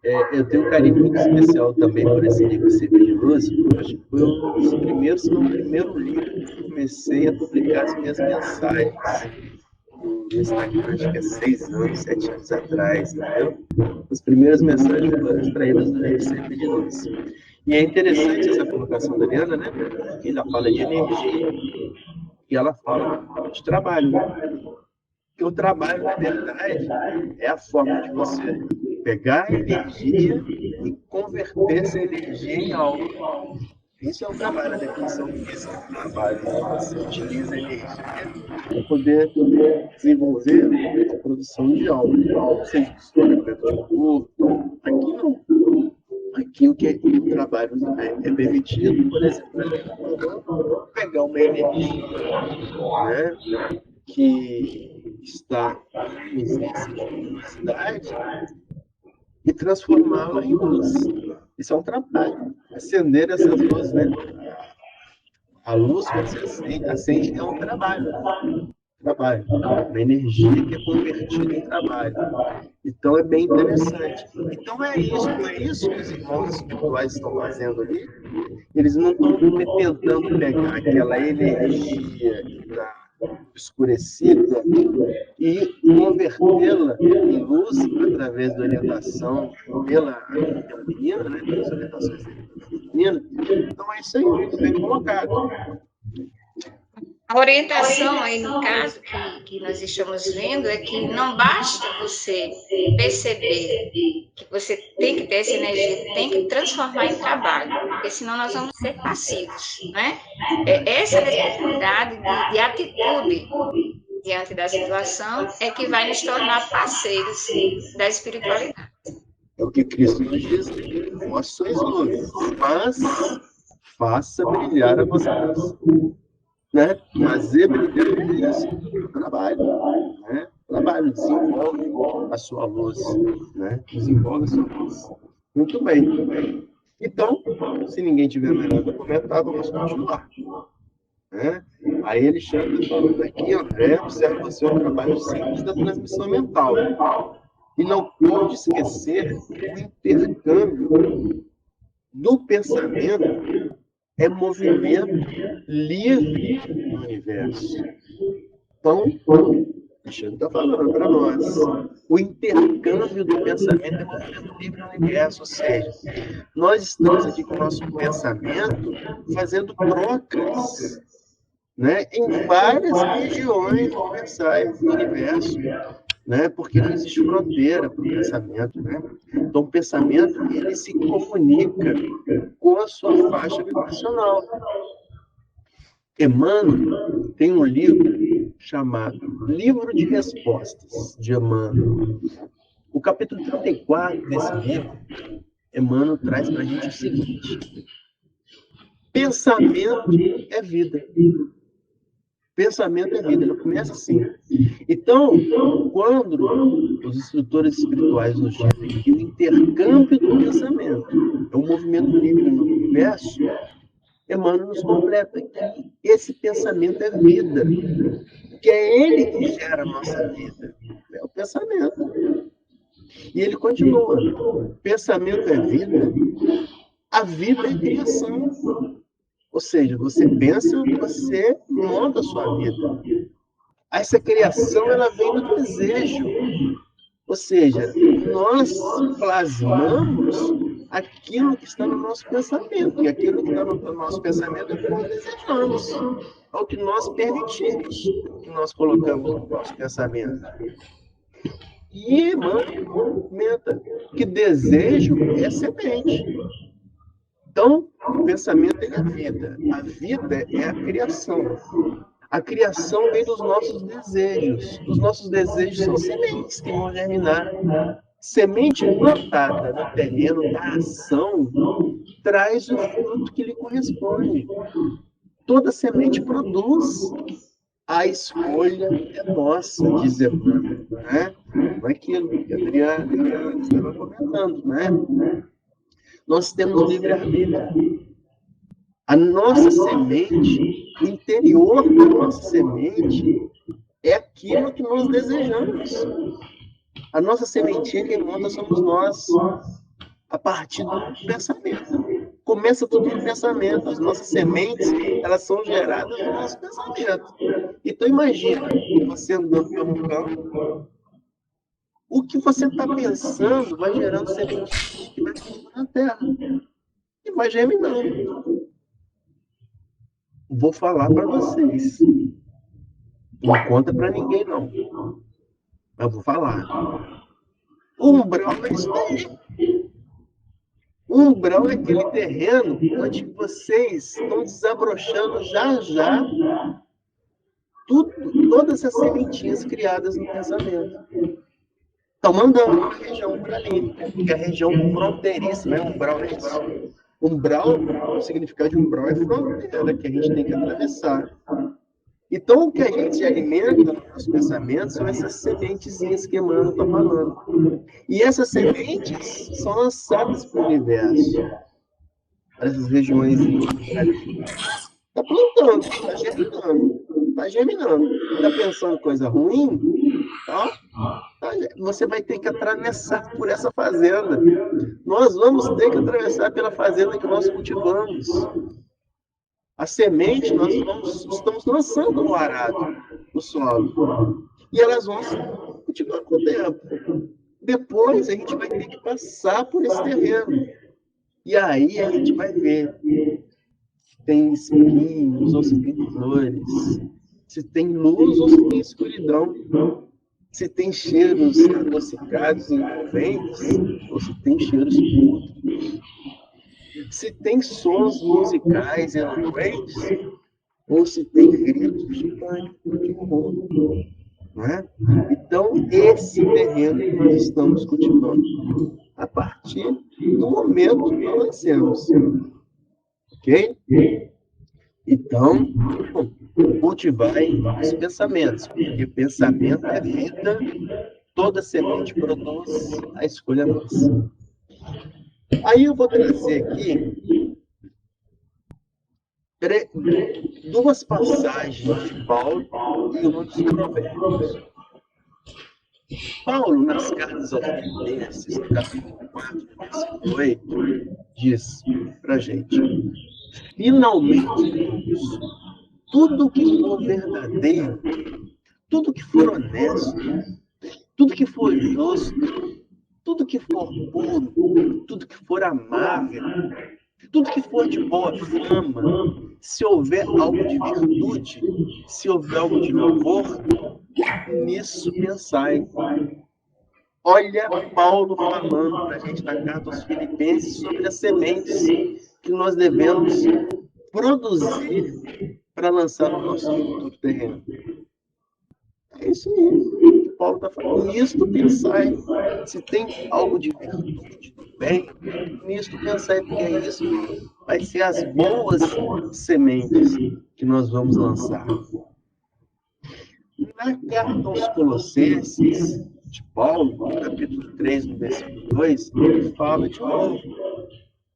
Speaker 1: Eu tenho um carinho muito especial também por esse livro Ceifa de Luz. Acho que foi um dos primeiros, se não o primeiro livro que eu comecei a publicar as minhas mensagens no Instagram, acho que há 6 anos, 7 anos atrás, entendeu? As primeiras mensagens foram extraídas do livro Ceifa de Luz. E é interessante essa colocação da Eliana, né? Porque ela fala de energia e ela fala de trabalho. Porque o trabalho, na verdade, é a forma de você pegar a energia e converter essa energia em algo. Isso é o trabalho, a definição física do trabalho. Você utiliza a energia para poder desenvolver a produção de algo, seja de escolhimento de corpo. Aqui não. Aqui o que o trabalho é permitido, por exemplo, pegar uma energia, né, que está em ausência de luminosidade e transformá-la em luz. Isso é um trabalho. Acender essas luzes, né? A luz que você acende é um trabalho. Uma energia que é convertida em trabalho. Então é bem interessante. Então é isso que os irmãos espirituais estão fazendo ali. Eles não estão tentando pegar aquela energia que está escurecida e convertê-la em luz através da orientação pela menina, né? Pelas orientações da menina. Então é isso aí, muito bem colocado.
Speaker 3: A orientação aí, no caso, que nós estamos vendo, é que não basta você perceber que você tem que ter essa energia, tem que transformar em trabalho, porque senão nós vamos ser passivos, né? Essa necessidade de atitude diante da situação é que vai nos tornar parceiros da espiritualidade.
Speaker 1: É o que Cristo nos diz, vós sois luzes, mas faça brilhar a vossa luz. Né? Fazer brilhar isso, trabalho, né? Trabalho, desenvolve a sua luz, né? Desenvolve a sua luz. Muito bem. Então, se ninguém tiver mais nada a comentar, vamos continuar. Né? Aí Alexandre falando aqui, André, observa você o trabalho simples da transmissão mental. E não pode esquecer o intercâmbio do pensamento é movimento livre no universo. Então, Alexandre está falando para nós. O intercâmbio do pensamento é movimento livre no universo, ou seja, nós estamos aqui com o nosso pensamento fazendo trocas, né, em várias regiões universais do universo. Né? Porque não existe fronteira para o pensamento, né? Então, o pensamento ele se comunica com a sua faixa vibracional. Emmanuel tem um livro chamado Livro de Respostas, de Emmanuel. O capítulo 34 desse livro, Emmanuel traz para a gente o seguinte: pensamento é vida. Pensamento é vida, ele começa assim. Então, quando os instrutores espirituais nos dizem que o intercâmbio do pensamento é um movimento livre no universo, Emmanuel nos completa que esse pensamento é vida, que é ele que gera a nossa vida, é o pensamento. E ele continua, pensamento é vida, a vida é criação. Ou seja, você pensa, você monta a sua vida. Essa criação, ela vem do desejo. Ou seja, nós plasmamos aquilo que está no nosso pensamento. E aquilo que está no nosso pensamento é o que nós desejamos. É o que nós permitimos que nós colocamos no nosso pensamento. E Emmanuel comenta que desejo é semente. Então, o pensamento é a vida. A vida é a criação. A criação vem dos nossos desejos. Os nossos desejos são sementes que vão germinar. Semente plantada no terreno da ação traz o fruto que lhe corresponde. Toda semente produz. A escolha é nossa, diz Emmanuel, né? Aquilo que a Adriana estava comentando, né? Nós temos livre-arbítrio. A nossa semente, o interior da nossa semente, é aquilo que nós desejamos. A nossa sementinha quem monta somos nós, a partir do pensamento. Começa tudo no pensamento. As nossas sementes, elas são geradas no nosso pensamento. Então imagina, você andando pelo campo, o que você está pensando vai gerando sementinhas que vai ficando na terra. E vai germinando. Vou falar para vocês. Não conta para ninguém, não. Eu vou falar. O umbral é isso daí. O umbral é aquele terreno onde vocês estão desabrochando já todas as sementinhas criadas no pensamento. Estão mandando uma região para ali, que é a região fronteiriça, né? Umbral é isso. Umbral, o significado de umbral é fronteira, que a gente tem que atravessar. Então, o que a gente alimenta nos nossos pensamentos são essas sementezinhas que Emmanuel está falando. E essas sementes são lançadas para o universo, para essas regiões. Está plantando, está germinando, está germinando. Está pensando coisa ruim? Você vai ter que atravessar por essa fazenda. Nós vamos ter que atravessar pela fazenda que nós cultivamos. A semente nós estamos lançando no arado, no solo. E elas vão cultivar com o tempo. Depois a gente vai ter que passar por esse terreno. E aí a gente vai ver se tem espinhos ou se tem flores, se tem luz ou se tem escuridão, se tem cheiros adocicados e envolventes ou se tem cheiros puros, se tem sons musicais eloquentes ou se tem gritos de pânico, de horror. Não é? Então, esse terreno que nós estamos cultivando a partir do momento que nós nascemos. Ok? Então, cultivai os pensamentos, porque pensamento é vida, toda semente produz, a escolha é nossa. Aí eu vou trazer aqui duas passagens de Paulo e uma dos Provérbios. Paulo, nas cartas aos Filipenses, no capítulo 4, versículo 8, diz para a gente: finalmente, irmãos, tudo que for verdadeiro, tudo que for honesto, tudo que for justo, tudo que for puro, tudo que for amável, tudo que for de boa fama, se houver algo de virtude, se houver algo de louvor, nisso pensai. Olha Paulo falando para a gente na carta aos Filipenses sobre as sementes que nós devemos produzir para lançar no nosso futuro terreno. É isso aí que Paulo está falando. Nisto pensai. Se tem algo de virtude, do bem, nisto pensai, porque é isso vai ser as boas sementes que nós vamos lançar. Na carta aos Colossenses, de Paulo, no capítulo 3, no versículo 2, ele fala de novo: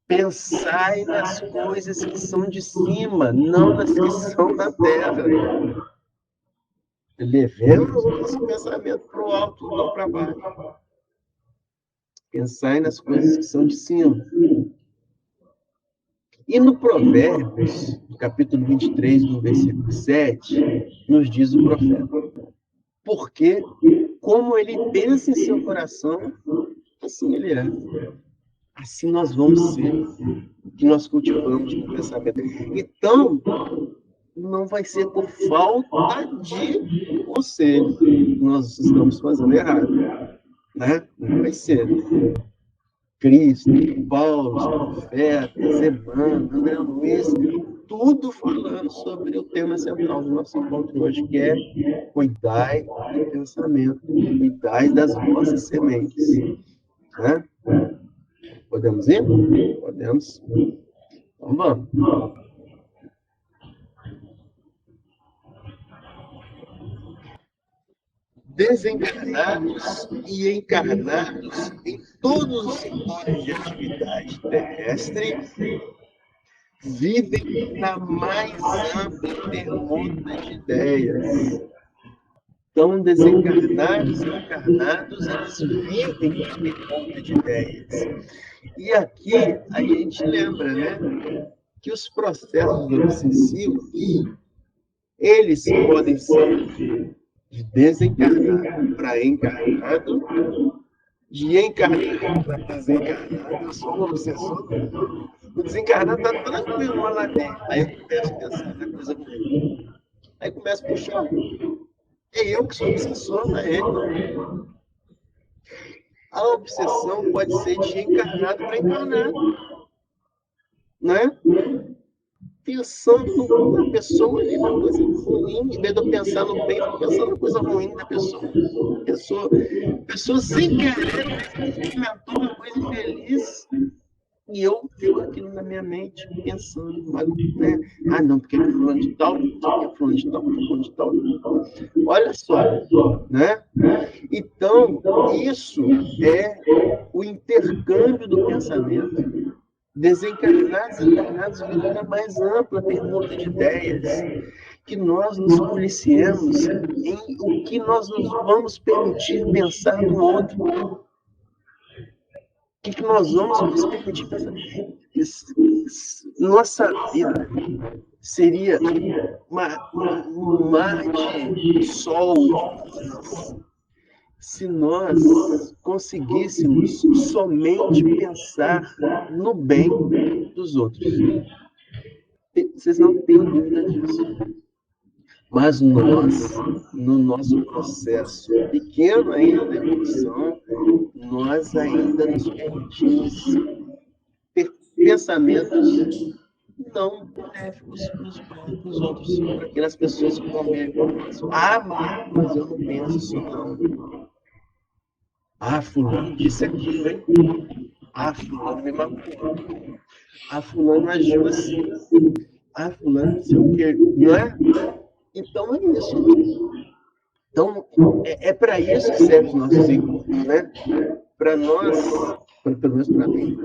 Speaker 1: pensai nas coisas que são de cima, não nas que são da terra. Levemos o nosso pensamento para o alto, não para baixo. Pensai nas coisas que são de cima. E no Provérbios, no capítulo 23, no versículo 7, nos diz o profeta: porque como ele pensa em seu coração, assim ele é. Assim nós vamos ser, o que nós cultivamos no pensamento. Então, não vai ser por falta de conselho que nós estamos fazendo errado. Né? Não vai ser. Cristo, Paulo, os profetas, Emmanuel, André Luiz, tudo falando sobre o tema central do nosso encontro hoje, que é cuidai do pensamento, cuidai das vossas sementes. Né? Podemos ir? Podemos. Então vamos. Desencarnados e encarnados em todos os setores de atividade terrestre vivem na mais ampla permuta de ideias. Então, desencarnados e encarnados, eles vivem na permuta de ideias. E aqui a gente lembra, né, que os processos obsessivos, eles podem ser de desencarnado para encarnado, de encarnado para desencarnado. Eu sou um obsessor. O desencarnado está tranquilo lá dentro. Aí eu começo a pensar na coisa ruim. Aí começo a puxar. É eu que sou obsessor, não é ele. A obsessão pode ser de encarnado para encarnado. Né? Pensando na pessoa ali, na coisa ruim, em vez de eu pensar no bem, eu pensando na coisa ruim da pessoa. Pessoa sem querer experimentou uma coisa infeliz e eu fico aquilo na minha mente pensando, né? Ah, não, porque é fulano de tal, porque é fulano de tal, porque é fulano de tal. Olha só, né? Então, isso é o intercâmbio do pensamento. Desencarnados e encarnados vivem na mais ampla permuta de ideias, que nós nos policiemos em o que nós nos vamos permitir pensar no outro. O que nós vamos nos permitir pensar? Nossa vida seria um mar de sol, se nós conseguíssemos somente pensar no bem dos outros. Vocês não têm dúvida disso. Mas nós, no nosso processo pequeno ainda da evolução, nós ainda nos permitimos ter pensamentos não benéficos para os outros, para aquelas pessoas que convivem conosco. Ah, mas eu não penso isso não. Ah, fulano disse aquilo, hein? Ah, fulano me magoou. Ah, fulano agiu assim. Ah, fulano não sei o quê. Não é? Então é isso. Então, é para isso que servem os nossos encontros, né? Para nós, pelo menos para mim,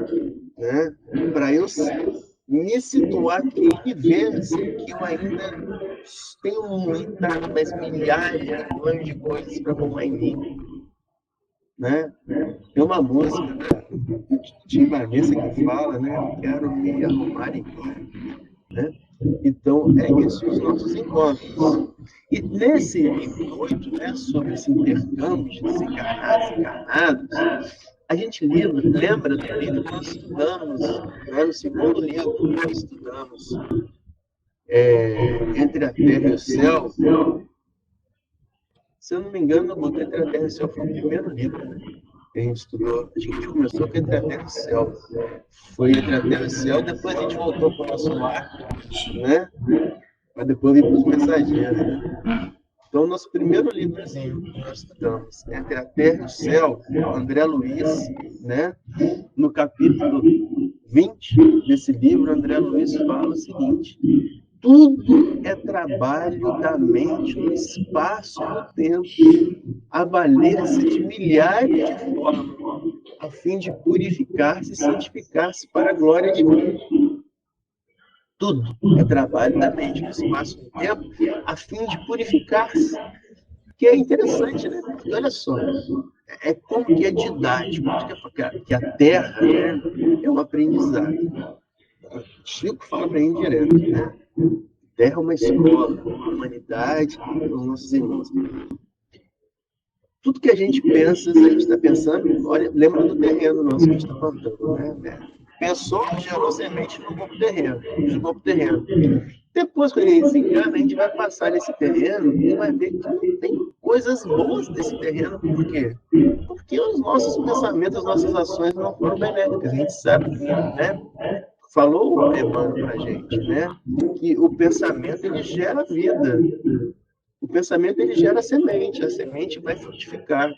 Speaker 1: né? Para eu me situar aqui e ver assim, que eu ainda tenho muitas milhares, milhões de coisas para arrumar em mim. Né? Tem uma música de Vanessa que fala, né? Eu quero me arrumar em mim. Né? Então, é isso os nossos encontros. E nesse intuito, né, sobre esse intercâmbio de desencarnados e encarnados, a gente lembra do livro que nós estudamos, né, no segundo livro que nós estudamos, Entre a Terra e o Céu. Se eu não me engano, Entre a Terra e o Céu foi o primeiro livro, né, que a gente estudou. A gente começou com Entre a Terra e o Céu. Foi Entre a Terra e o Céu, depois a gente voltou para o nosso lar, né? Mas depois ir para os Mensageiros, né? Então, nosso primeiro livrozinho que nós estudamos, Entre a Terra e o Céu, André Luiz, né? No capítulo 20 desse livro, André Luiz fala o seguinte: tudo é trabalho da mente no espaço e no tempo, a valer-se de milhares de formas, a fim de purificar-se e santificar-se para a glória divina. Tudo é trabalho da mente no espaço e no tempo, a fim de purificar-se. Que é interessante, né? Porque olha só, é como que é didático, que a Terra, né, é um aprendizado. Chico fala para ele direto, né? Terra é uma escola, a humanidade, os nossos irmãos. Tudo que a gente pensa, a gente está pensando, olha, lembra do terreno nosso que a gente está plantando, né? Pensou, gerou semente no corpo terreno, jogou para o terreno. Depois, quando a gente desencana, a gente vai passar nesse terreno e vai ver que tem coisas boas desse terreno. Por quê? Porque os nossos pensamentos, as nossas ações não foram benéficas. A gente sabe que, né? falou o Emmanuel para a gente, né? Que o pensamento ele gera vida. O pensamento ele gera semente, a semente vai frutificar,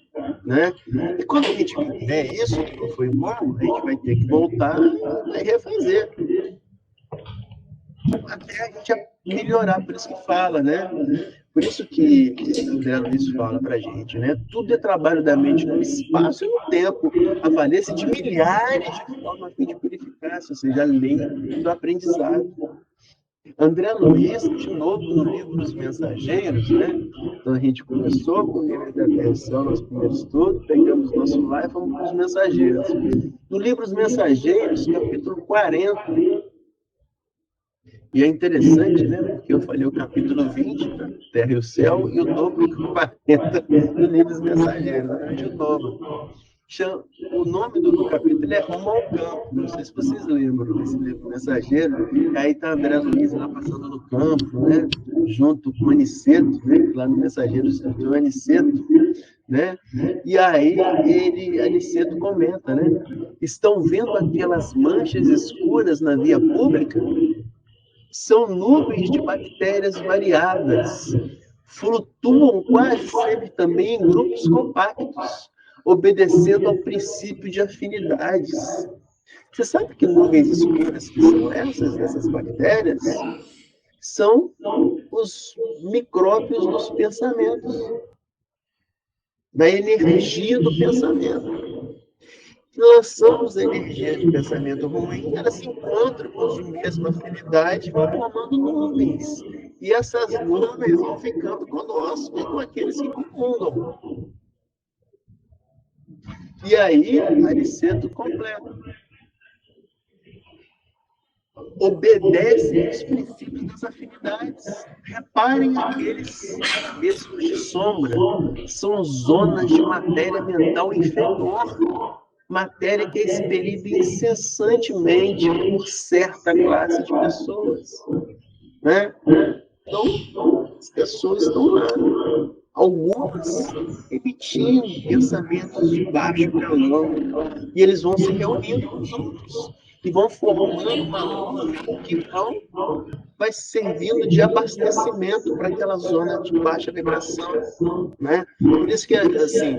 Speaker 1: né? E quando a gente vê isso que não foi bom, a gente vai ter que voltar e refazer. Até a gente melhorar, por isso que fala, né? Por isso que André Luiz fala para a gente, né? Tudo é trabalho da mente no espaço e no tempo. Avalia-se de milhares de formas de purificar-se, ou seja, a lei do aprendizado. André Luiz, de novo, no livro Os Mensageiros, né? Então a gente começou com o livro da atenção, nosso primeiro estudo, pegamos nosso lá e fomos para os Mensageiros. No livro Os Mensageiros, capítulo 40, e é interessante, né? Porque eu falei o capítulo 20, da Terra e o Céu, e o dobro 40 do livro Os Mensageiros, né? De novo. O nome do capítulo é Rumo ao Campo. Não sei se vocês lembram desse livro Mensageiro. Aí está André Luiz lá passando no campo, né? Junto com o Aniceto, né? Lá no Mensageiro escrito o Aniceto, né? E aí Aniceto comenta, né? Estão vendo aquelas manchas escuras na via pública? São nuvens de bactérias variadas. Flutuam quase sempre também em grupos compactos, obedecendo ao princípio de afinidades. Você sabe que nuvens escuras que são essas bactérias? São os micróbios dos pensamentos, da energia do pensamento. Lançamos a energia de pensamento ruim, ela se encontra com os de mesma afinidade, vão formando nuvens. E essas nuvens vão ficando conosco e com aqueles que comungam. E aí, Aniceto completa. Obedecem aos princípios das afinidades. Reparem aqueles mesmos de sombra. São zonas de matéria mental inferior. Matéria que é expelida incessantemente por certa classe de pessoas. Né? Então, as pessoas estão lá. Algumas emitindo pensamentos de baixo calão, e eles vão se reunindo com os outros e vão formando uma nuvem que vai servindo de abastecimento para aquela zona de baixa vibração, né? Por isso que, assim,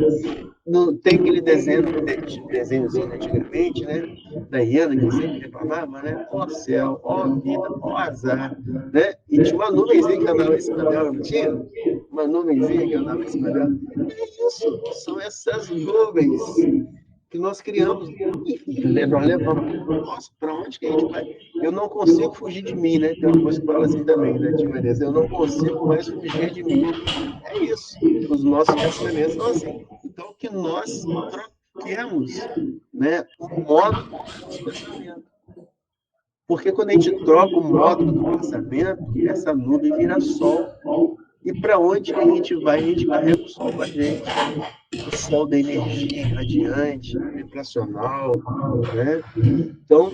Speaker 1: tem aquele desenhozinho antigamente, né? Da Iana, que sempre reclamava, né? Ó céu, ó vida, ó azar, né? E tinha uma nuvenzinha que andava em cima dela, não tinha? Uma nuvenzinha que andava em cima dela. É isso, são essas nuvens que nós criamos. E nós levamos. Nossa, para onde que a gente vai? Eu não consigo fugir de mim, né? Tem uma coisa que fala assim também, né, Tia Marisa? Eu não consigo mais fugir de mim. É isso. Os nossos pensamentos são assim. Então, que nós troquemos, né, o módulo do pensamento. Porque quando a gente troca o módulo do pensamento, essa nuvem vira sol. E para onde que a gente carrega o sol com a gente. O sol da energia radiante, vibracional, né? Então,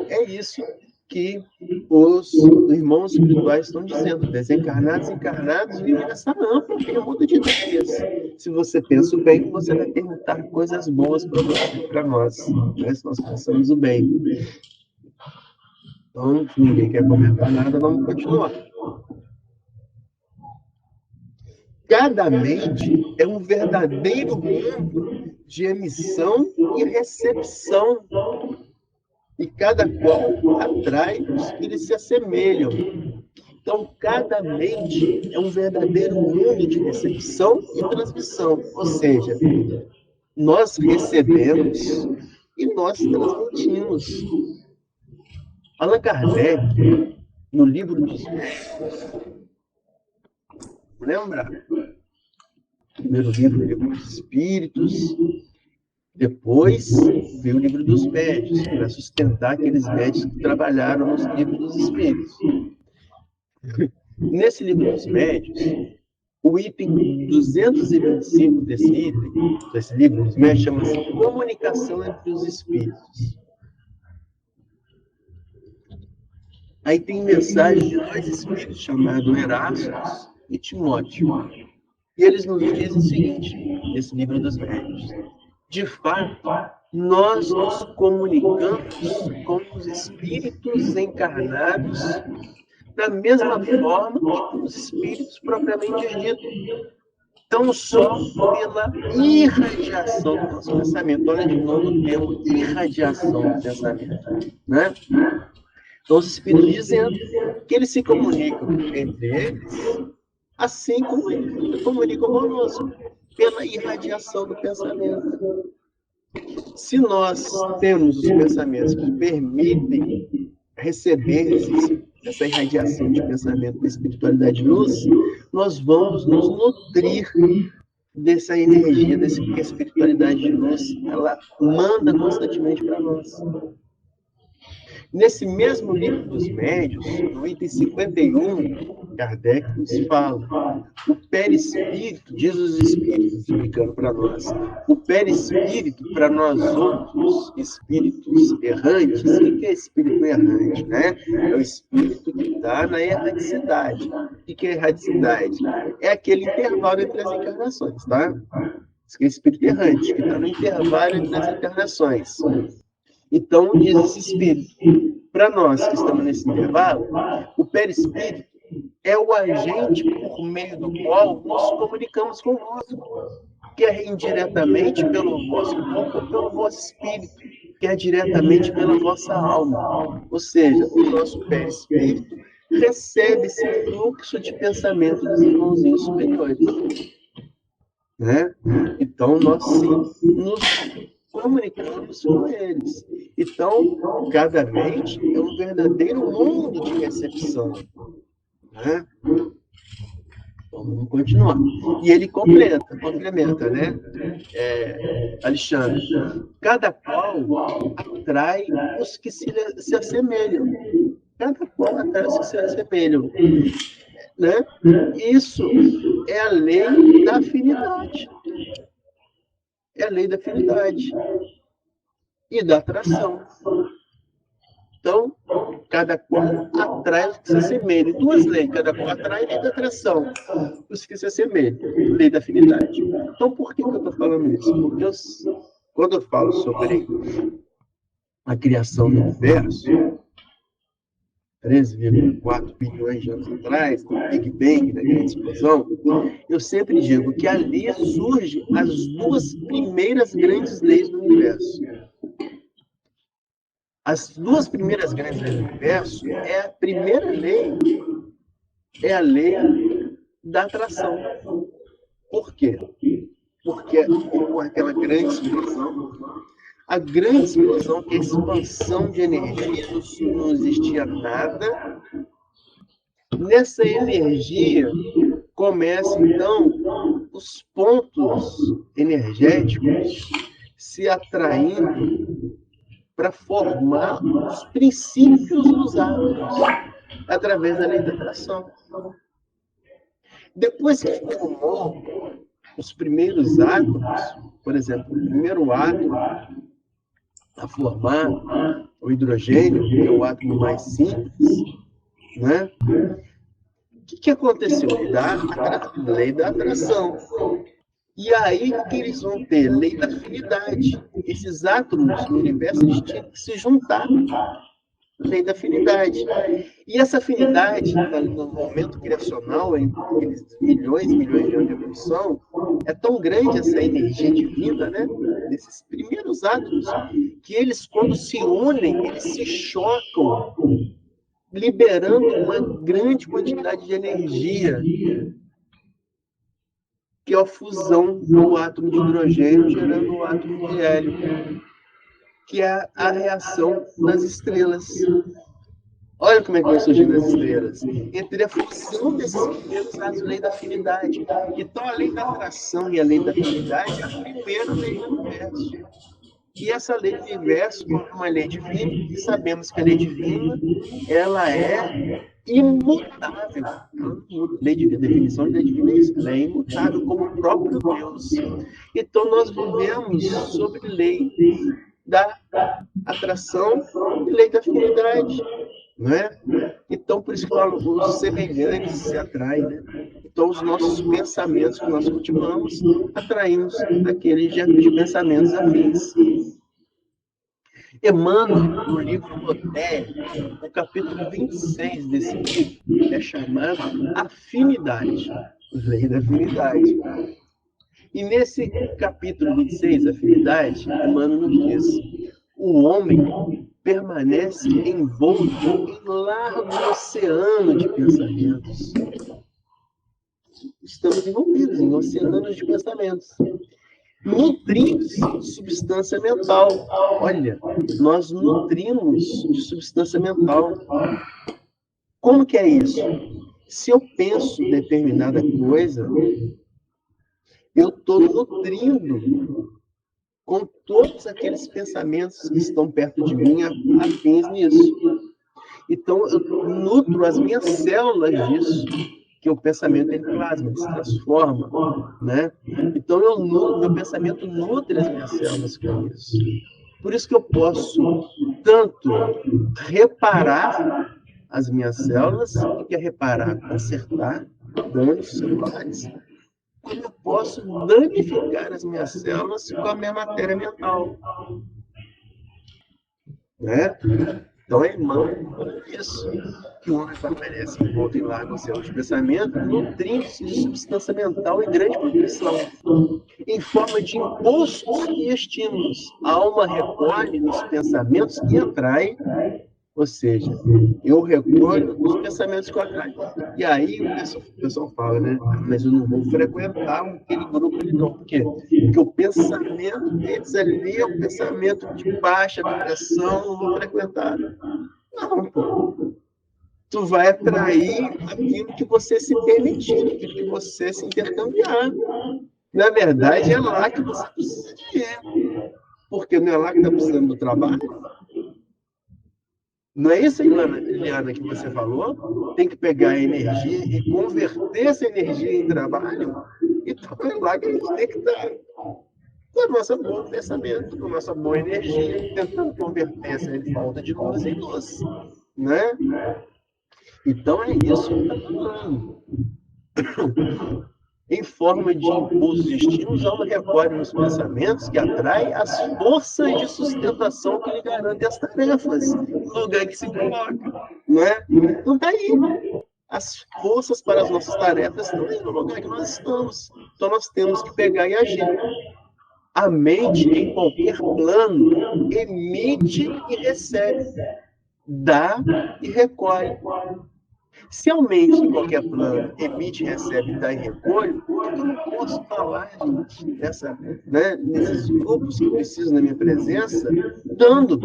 Speaker 1: é isso que os irmãos espirituais estão dizendo. Desencarnados e encarnados vivem nessa ampla permuta de ideias. Se você pensa o bem, você vai perguntar coisas boas para nós, né? Se nós pensamos o bem. Então, ninguém quer comentar nada, vamos continuar. Cada mente é um verdadeiro mundo de emissão e recepção. E cada qual atrai os que lhe se assemelham. Então, cada mente é um verdadeiro mundo de recepção e transmissão. Ou seja, nós recebemos e nós transmitimos. Allan Kardec, no livro dos Médiuns, lembra? Primeiro livro, o livro dos Espíritos. Depois veio o livro dos Médiuns, para sustentar aqueles médiuns que trabalharam nos livros dos Espíritos. Nesse livro dos Médiuns, o item 225 desse livro dos Médiuns, chama-se Comunicação entre os Espíritos. Aí tem mensagem de dois espíritos chamados Erasmus e Timóteo. E eles nos dizem o seguinte, nesse livro dos Médiuns: de fato, nós nos comunicamos com os espíritos encarnados da mesma forma que com os espíritos propriamente ditos. Tão só pela irradiação do nosso pensamento. Olha de novo o termo irradiação do pensamento. Né? Então, os espíritos dizendo que eles se comunicam entre eles, assim como eles comunicam conosco, pela irradiação do pensamento. Se nós temos os pensamentos que permitem receber essa irradiação de pensamento da espiritualidade de luz, nós vamos nos nutrir dessa energia, dessa espiritualidade de luz. Ela manda constantemente para nós. Nesse mesmo livro dos médios, no item 51, Kardec nos fala: o perispírito, diz os espíritos, explicando para nós, o perispírito, para nós outros espíritos errantes, o que é espírito errante? Né? É o espírito que está na erraticidade. O que é erraticidade? É aquele intervalo entre as encarnações, tá? Isso que é espírito errante, que está no intervalo entre as encarnações. Então, diz esse espírito, para nós que estamos nesse intervalo, o perispírito é o agente por meio do qual nos comunicamos convosco, quer indiretamente pelo vosso corpo ou pelo vosso espírito, quer diretamente pela vossa alma. Ou seja, o nosso perispírito recebe esse fluxo de pensamento dos irmãozinhos superiores. Né? Então, nós sim nos comunicamos com eles. Então, cada mente é um verdadeiro mundo de recepção. Né? Então, vamos continuar. E ele complementa, né? Alexandre, cada qual atrai os que se assemelham. Cada qual atrai os que se assemelham. Né? Isso é a lei da afinidade. É a lei da afinidade e da atração. Então, cada qual atrai os que se assemelham. Duas leis, cada qual atrai a lei da atração, os que se assemelham, lei da afinidade. Então, por que eu estou falando isso? Porque quando eu falo sobre a criação do universo, 13,4 bilhões de anos atrás, no Big Bang, na grande explosão, eu sempre digo que ali surgem as duas primeiras grandes leis do universo. As duas primeiras grandes leis do universo, a primeira lei é a lei da atração. Por quê? Porque com aquela grande explosão, a grande explosão, que é a expansão de energia, não existia nada. Nessa energia, começam, então, os pontos energéticos se atraindo para formar os princípios dos átomos, através da lei da atração. Depois que formou os primeiros átomos, por exemplo, o primeiro átomo a formar o hidrogênio, que é o átomo mais simples, né? O que aconteceu? Lei da atração. E aí que eles vão ter? Lei da afinidade. Esses átomos no universo eles tinham que se juntar. Lei da afinidade. E essa afinidade, no momento criacional, entre aqueles milhões e milhões de anos de evolução, é tão grande essa energia divina, né? Desses primeiros átomos, que eles, quando se unem, eles se chocam, liberando uma grande quantidade de energia, que é a fusão do átomo de hidrogênio gerando o átomo de hélio, que é a reação das estrelas. Olha como é que vai surgindo as estrelas. Entre a fusão desses primeiros átomos, a lei da afinidade. Então, a lei da atração e a lei da afinidade é a primeira lei do universo. E essa lei do universo, como uma lei divina, e sabemos que a lei divina, ela é imutável. Lei divina, a definição de lei divina é isso. Ela é imutável como o próprio Deus. Então, nós vivemos sobre lei da atração e lei da afinidade. Não é? Então, por isso que eu falo, os semelhantes se atraem, né? Então, os nossos pensamentos que nós cultivamos, atraímos aqueles de pensamentos afins. Emmanuel, no livro Motério, o capítulo 26 desse livro é chamado Afinidade, lei da afinidade. E nesse capítulo 26, Afinidade, Emmanuel nos diz: o homem permanece envolto em largo oceano de pensamentos. Estamos envolvidos em oceanos de pensamentos. Nutrimos substância mental. Olha, nós nutrimos de substância mental. Como que é isso? Se eu penso determinada coisa, eu estou nutrindo com todos aqueles pensamentos que estão perto de mim afins nisso. Então, eu nutro as minhas células disso, que o pensamento ele plasma, ele se transforma, né? Então, meu pensamento nutre as minhas células com isso. Por isso que eu posso tanto reparar as minhas células, o que é reparar? Consertar danos celulares. Como eu posso danificar as minhas células com a minha matéria mental, né? Então, é Emmanuel isso, que o homem permanece envolto em largo oceano de pensamento, nutrindo-se de substância mental em grande proporção, em forma de impulsos e estímulos. A alma recolhe nos pensamentos que atrai, ou seja, eu recolho os pensamentos que eu atraio. E aí o pessoal fala, né? Mas eu não vou frequentar aquele grupo ali, não. Por quê? Porque o pensamento deles ali é um pensamento de baixa vibração, não vou frequentar. Não, pô. Tu vai atrair aquilo que você se permitir, aquilo que você se intercambiar. Na verdade, é lá que você precisa de ir. Porque não é lá que está precisando do trabalho. Não é isso, Eliana, que você falou? Tem que pegar a energia e converter essa energia em trabalho. Então é lá que a gente tem que estar com o nosso bom pensamento, com a nossa boa energia, tentando converter essa falta de luz em luz. Né? Então é isso que está falando. Em forma de impulsos e estímulos, a alma recolhe nos pensamentos que atrai as forças de sustentação que lhe garantem as tarefas, no lugar que se coloca. Né? Então está aí. As forças para as nossas tarefas estão aí no lugar que nós estamos. Então nós temos que pegar e agir. A mente, em qualquer plano, emite e recebe, dá e recolhe. Se a mente, em qualquer plano, emite, recebe, dá e recolhe, por que eu não posso falar, gente, nesses grupos que precisam da minha presença, dando,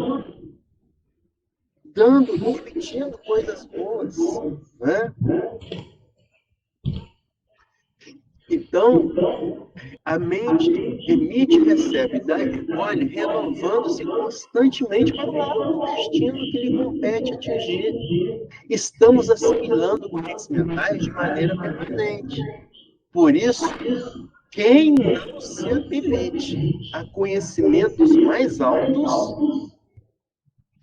Speaker 1: repetindo coisas boas, né? Então, a mente emite, recebe, dá e recolhe, renovando-se constantemente para o alto destino que lhe compete atingir. Estamos assimilando correntes mentais de maneira permanente. Por isso, quem não se habilite a conhecimentos mais altos,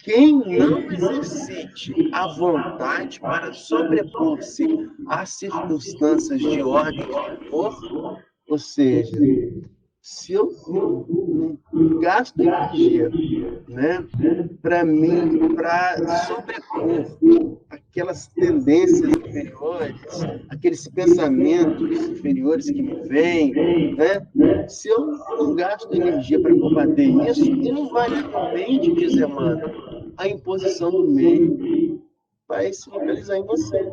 Speaker 1: quem não exercite a vontade para sobrepor-se às circunstâncias de ordem de amor, ou seja, se eu não gasto energia, né, para sobrepor aquelas tendências inferiores, aqueles pensamentos inferiores que me vêm, né, se eu não gasto energia para combater isso, invariavelmente, diz Emmanuel, a imposição do meio vai se localizar em você.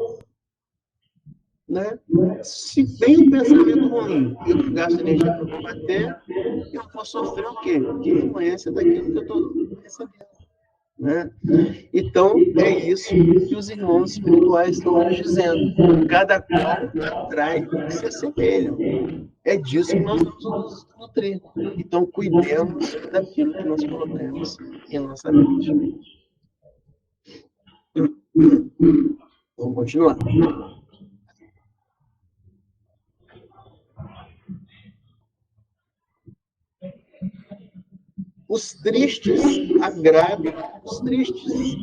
Speaker 1: Né? Se vem um pensamento ruim e eu gasto energia para combater, eu vou sofrer o quê? De influência daquilo que eu estou recebendo. Né? Então, é isso que os irmãos espirituais estão nos dizendo. Cada qual atrai o que se assemelha. É disso que nós vamos nos nutrir. Então, cuidemos daquilo que nós colocamos em nossa mente. Vamos continuar. Os tristes agradam os tristes.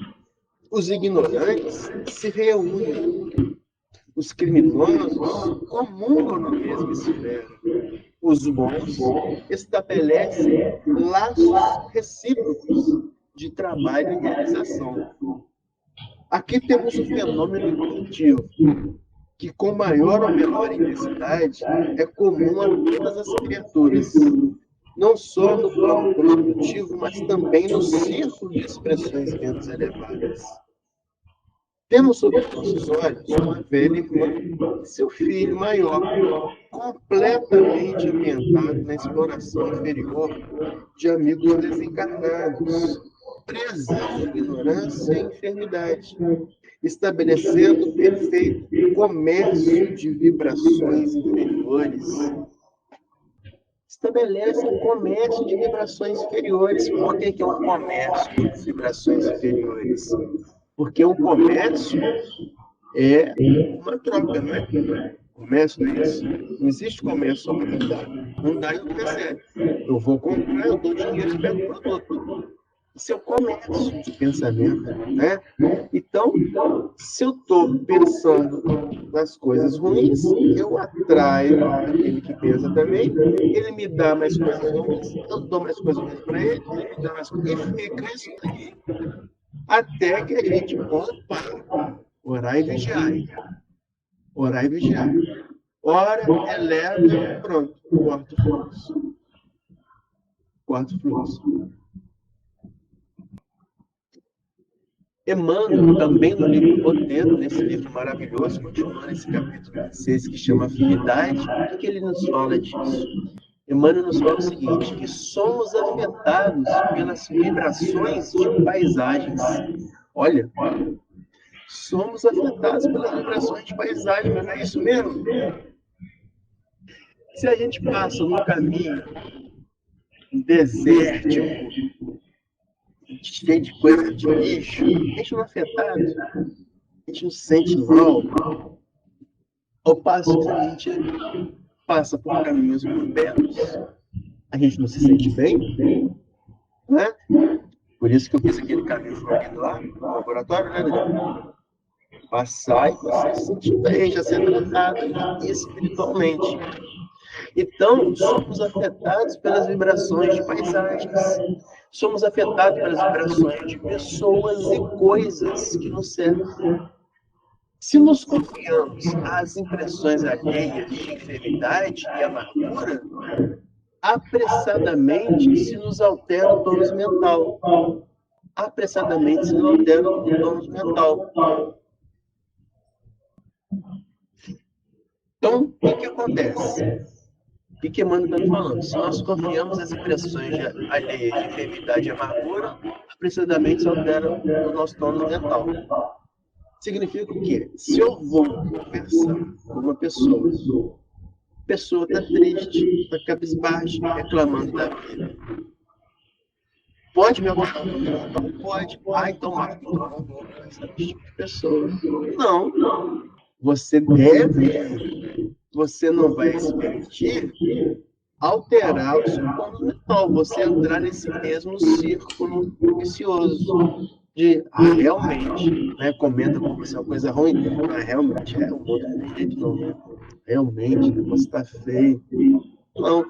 Speaker 1: Os ignorantes se reúnem. Os criminosos comungam na mesma esfera. Os bons estabelecem laços recíprocos de trabalho e realização. Aqui temos o fenômeno evolutivo, que com maior ou menor intensidade é comum a todas as criaturas, não só no plano construtivo, mas também no círculo de expressões menos elevadas. Temos sob nossos olhos uma velha irmã e seu filho maior, completamente ambientado na exploração inferior de amigos desencarnados, presos de ignorância e enfermidade, estabelecendo perfeito comércio de vibrações inferiores. Estabelece um comércio de vibrações inferiores. Por que é um comércio de vibrações inferiores? Porque o comércio é uma troca, não é? Comércio não é isso. Não existe comércio só para dar. Não dá e não recebe. Eu vou comprar, eu dou dinheiro e pego o produto. Isso é o comércio de pensamento, né? Então, se eu estou pensando nas coisas ruins, eu atraio aquele que pensa também, ele me dá mais coisas ruins, eu dou mais coisas ruins para ele, ele me dá mais coisas, e fica isso aí. Até que a gente, opa, orar e vigiar. Orar e vigiar. Ora, eleva, pronto, corta o fluxo. Corta o fluxo. Emmanuel, também no livro Roteiro, nesse livro maravilhoso, continua nesse capítulo 16, que chama Afinidade, o que ele nos fala disso? Emmanuel nos fala o seguinte, que somos afetados pelas vibrações de paisagens. Olha, somos afetados pelas vibrações de paisagem, mas não é isso mesmo? Se a gente passa num caminho desértico, cheio de coisa de lixo, a gente não é afetado, a gente não se sente mal. Ao passo que a gente passa por caminhos muito belos, a gente não se sente bem, né? Por isso que eu fiz aquele caminho florido lá no laboratório, né, Daniel? Passar e você se sentir bem, já ser tratado espiritualmente. Então, somos afetados pelas vibrações de paisagens. Somos afetados pelas vibrações de pessoas e coisas que nos cercam. Se nos confiamos às impressões alheias de enfermidade e amargura, apressadamente se nos altera o tônus mental. Apressadamente se nos altera o tônus mental. Então, o que acontece? O que Emmanuel está falando? Se nós confiamos nas impressões alheias de enfermidade e amargura, apressadamente se altera o nosso tônus mental. Significa o quê? Se eu vou conversar com uma pessoa, a pessoa está triste, está cabisbaixa, reclamando da vida. Pode me aguentar? Não pode. Ah, então Marcos, eu não vou conversar com esse tipo de pessoa. Não. Você deve, você não vai se permitir alterar o seu tônus mental, você entrar nesse mesmo círculo vicioso de, realmente, né, comenta como se é uma coisa ruim, mas realmente o mundo não tem jeito não, né? Realmente, você está feio. Não,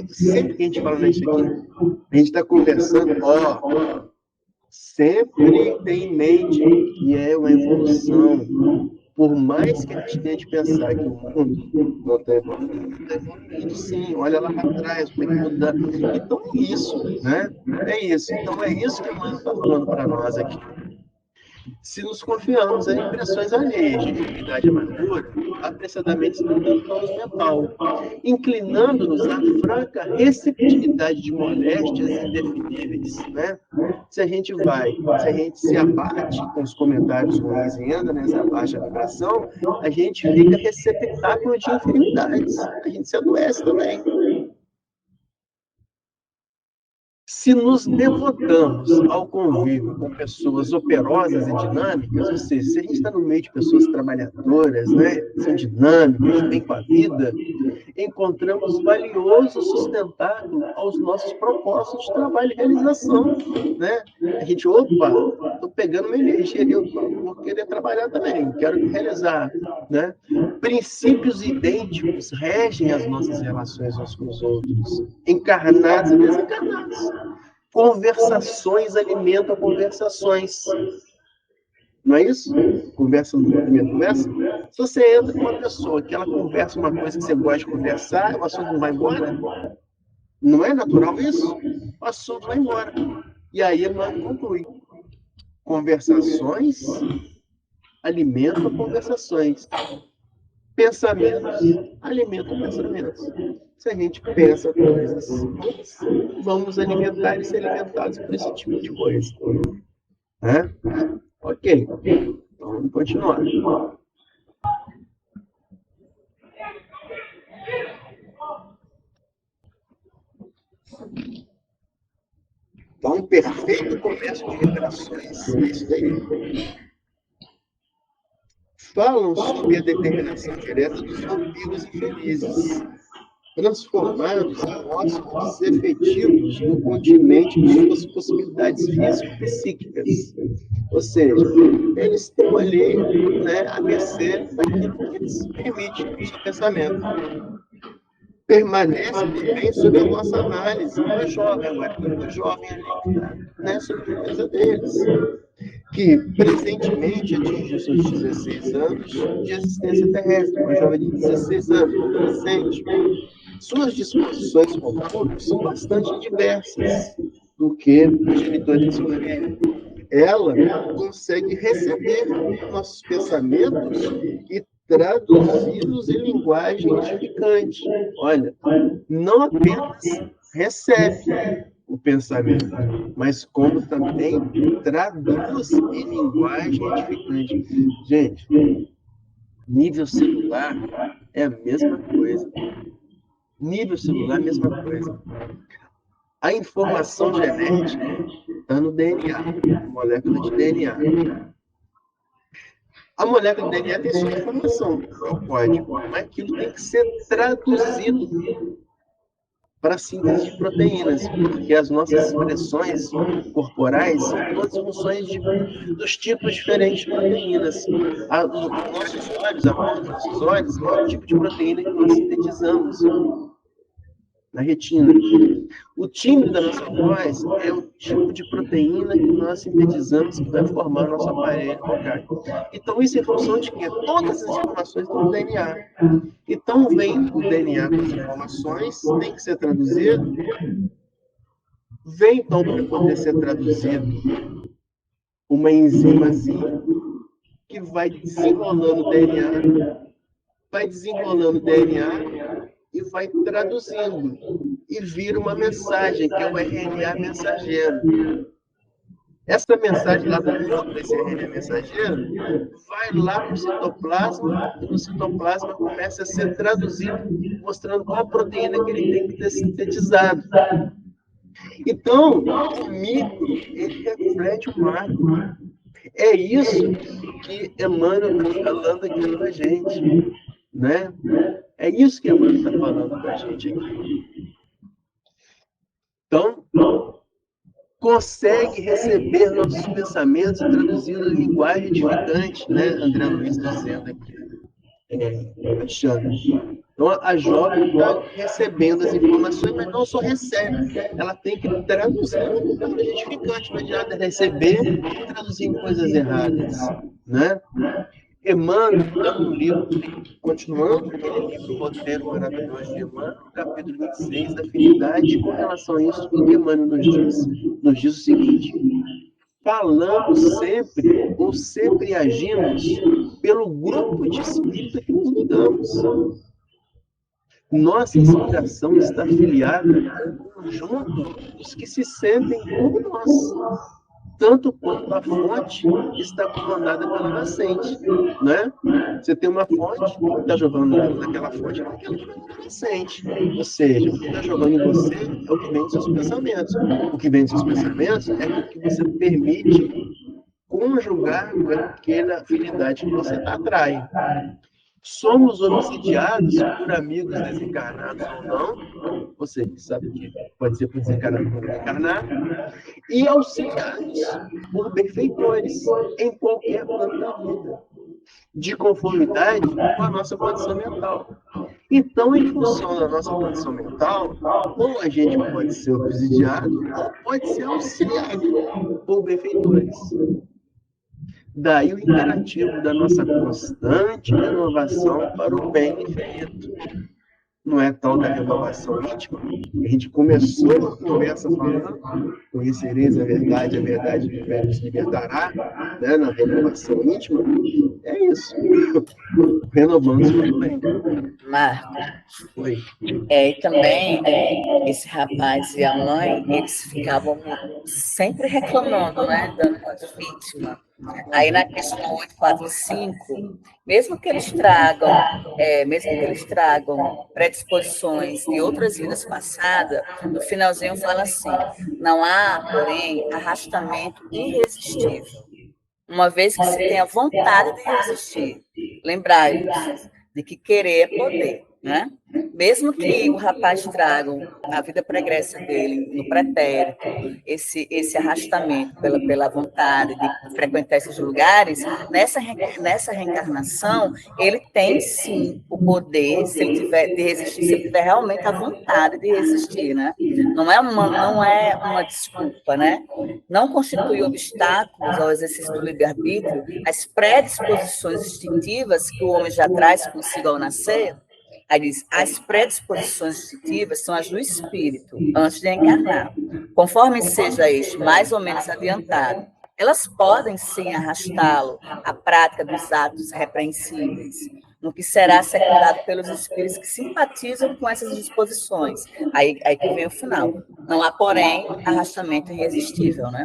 Speaker 1: sempre que a gente fala isso aqui, a gente está conversando, sempre tem em mente que é uma evolução. Por mais que a gente tente pensar que o mundo não está evoluindo, sim, olha lá para trás, como é que muda. Então é isso, né? É isso. Então é isso que o Emmanuel está falando para nós aqui. Se nos confiamos em impressões alheias de enfermidade e amargura, apressadamente se tornando tônus mental, inclinando-nos à franca receptividade de moléstias indefiníveis, né? Se a gente se abate com os comentários ruins e anda nessa baixa vibração, a gente fica receptáculo de enfermidades, a gente se adoece também. Se nos devotamos ao convívio com pessoas operosas e dinâmicas, ou seja, se a gente está no meio de pessoas trabalhadoras, né, são dinâmicas, bem com a vida, encontramos valioso sustentáculo aos nossos propósitos de trabalho e realização, né? A gente, estou pegando uma energia, eu vou querer trabalhar também, quero realizar, né? Princípios idênticos regem as nossas relações uns com os outros, encarnados e desencarnados. Conversações alimentam conversações. Não é isso? Conversa no alimenta conversa. Se você entra com uma pessoa que ela conversa uma coisa que você gosta de conversar, o assunto não vai embora. Não é natural isso? O assunto vai embora. E aí Emmanuel conclui. Conversações alimentam conversações. Pensamentos alimentam pensamentos. Se a gente pensa coisas ruins, vamos alimentar e ser alimentados por esse tipo de coisa. Ok. Então, vamos continuar. Então, um perfeito comércio de revelações é isso daí. Falam sobre a determinação direta dos vampiros infelizes, transformados em hóspedes efetivos no continente de suas possibilidades físico-psíquicas. Ou seja, eles estão ali, né, a mercê daquilo que eles permitem no seu pensamento. Permanece também sob a nossa análise. Não é jovem agora, é jovem ali que está, né, sob a defesa deles, que presentemente atingiu seus 16 anos de existência terrestre, uma jovem de 16 anos, adolescente. Suas disposições com o público são bastante diversas do que a genitora de sua vida. Ela consegue receber nossos pensamentos e traduzi-los em linguagem edificante. Olha, não apenas recebe o pensamento, mas como também traduz em linguagem edificante. Gente, nível celular é a mesma coisa. Nível celular é a mesma coisa. A informação genética está no DNA, molécula de DNA. A molécula de DNA tem sua informação, é o código, mas aquilo tem que ser traduzido para a síntese de proteínas, porque as nossas expressões corporais são todas funções dos tipos diferentes de proteínas. Os nossos olhos, a cor dos nossos olhos, é o tipo de proteína que nós sintetizamos na retina. O timbre da nossa voz é o tipo de proteína que nós sintetizamos que vai formar nosso aparelho vocal. Então, isso é função de quê? Todas as informações estão no DNA. Então, vem o DNA com as informações, tem que ser traduzido. Vem, então, para poder ser traduzido, uma enzimazinha que vai desenrolando o DNA, e vai traduzindo. E vira uma mensagem, que é o RNA mensageiro. Essa mensagem lá desse RNA mensageiro vai lá para o citoplasma, e no citoplasma começa a ser traduzido, mostrando qual proteína que ele tem que ter sintetizado. Então, o micro, ele reflete o macro. É isso que Emmanuel está falando aqui para a gente, né? É isso que Emmanuel está falando para a gente aqui. Então, consegue receber nossos pensamentos e traduzi-los em linguagem edificante, né? André Luiz está dizendo aqui. Alexandre. Então, a jovem está recebendo as informações, mas não só recebe, ela tem que traduzir em linguagem edificante, não adianta receber e traduzir em coisas erradas, né? Emmanuel, no livro, continuando aquele livro, o roteiro maravilhoso de Emmanuel, capítulo 26, da afinidade, com relação a isso, o que Emmanuel nos diz? Nos diz o seguinte: falamos sempre, ou sempre agimos, pelo grupo de espírito que nos ligamos. Nossa inspiração está afiliada ao conjunto dos que se sentem como nós, tanto quanto a fonte está comandada pelo nascente, né? Você tem uma fonte que está jogando naquela fonte, naquela nascente. Ou seja, o que está jogando em você é o que vem dos seus pensamentos. O que vem dos seus pensamentos é o que você permite conjugar com aquela afinidade que você atrai. Somos obsidiados por amigos desencarnados ou não, você sabe que pode ser por desencarnado ou por encarnado, e auxiliados por benfeitores em qualquer plano da vida, de conformidade com a nossa condição mental. Então, em função da nossa condição mental, ou a gente pode ser obsidiado, ou pode ser auxiliado por benfeitores. Daí o imperativo da nossa constante renovação para o bem infinito. Não é tal da renovação íntima? A gente começou a conversa falando, conhecereis a verdade vos libertará, né, na renovação íntima. É isso. Renovando para o bem.
Speaker 2: Marco,
Speaker 1: Oi.
Speaker 2: e também esse rapaz e a mãe, eles ficavam sempre reclamando, né, dando uma de vítima. Aí na questão 845, mesmo que eles tragam predisposições de outras vidas passadas, no finalzinho fala assim: não há, porém, arrastamento irresistível, uma vez que se tenha vontade de resistir. Lembrai-vos de que querer é poder, né? Mesmo que o rapaz traga a vida pregressa dele no pretérito, esse arrastamento pela vontade de frequentar esses lugares, nessa reencarnação, ele tem sim o poder, se ele tiver de resistir, se ele tiver realmente a vontade de resistir, né? Não é uma desculpa, né? Não constitui obstáculos ao exercício do livre-arbítrio as predisposições instintivas que o homem já traz consigo ao nascer. Aí diz, as predisposições instintivas são as do espírito, antes de encarnar. Conforme seja este mais ou menos adiantado, elas podem sim arrastá-lo à prática dos atos repreensíveis, no que será secundado pelos espíritos que simpatizam com essas disposições. Aí que vem o final. Não há, porém, arrastamento irresistível, né?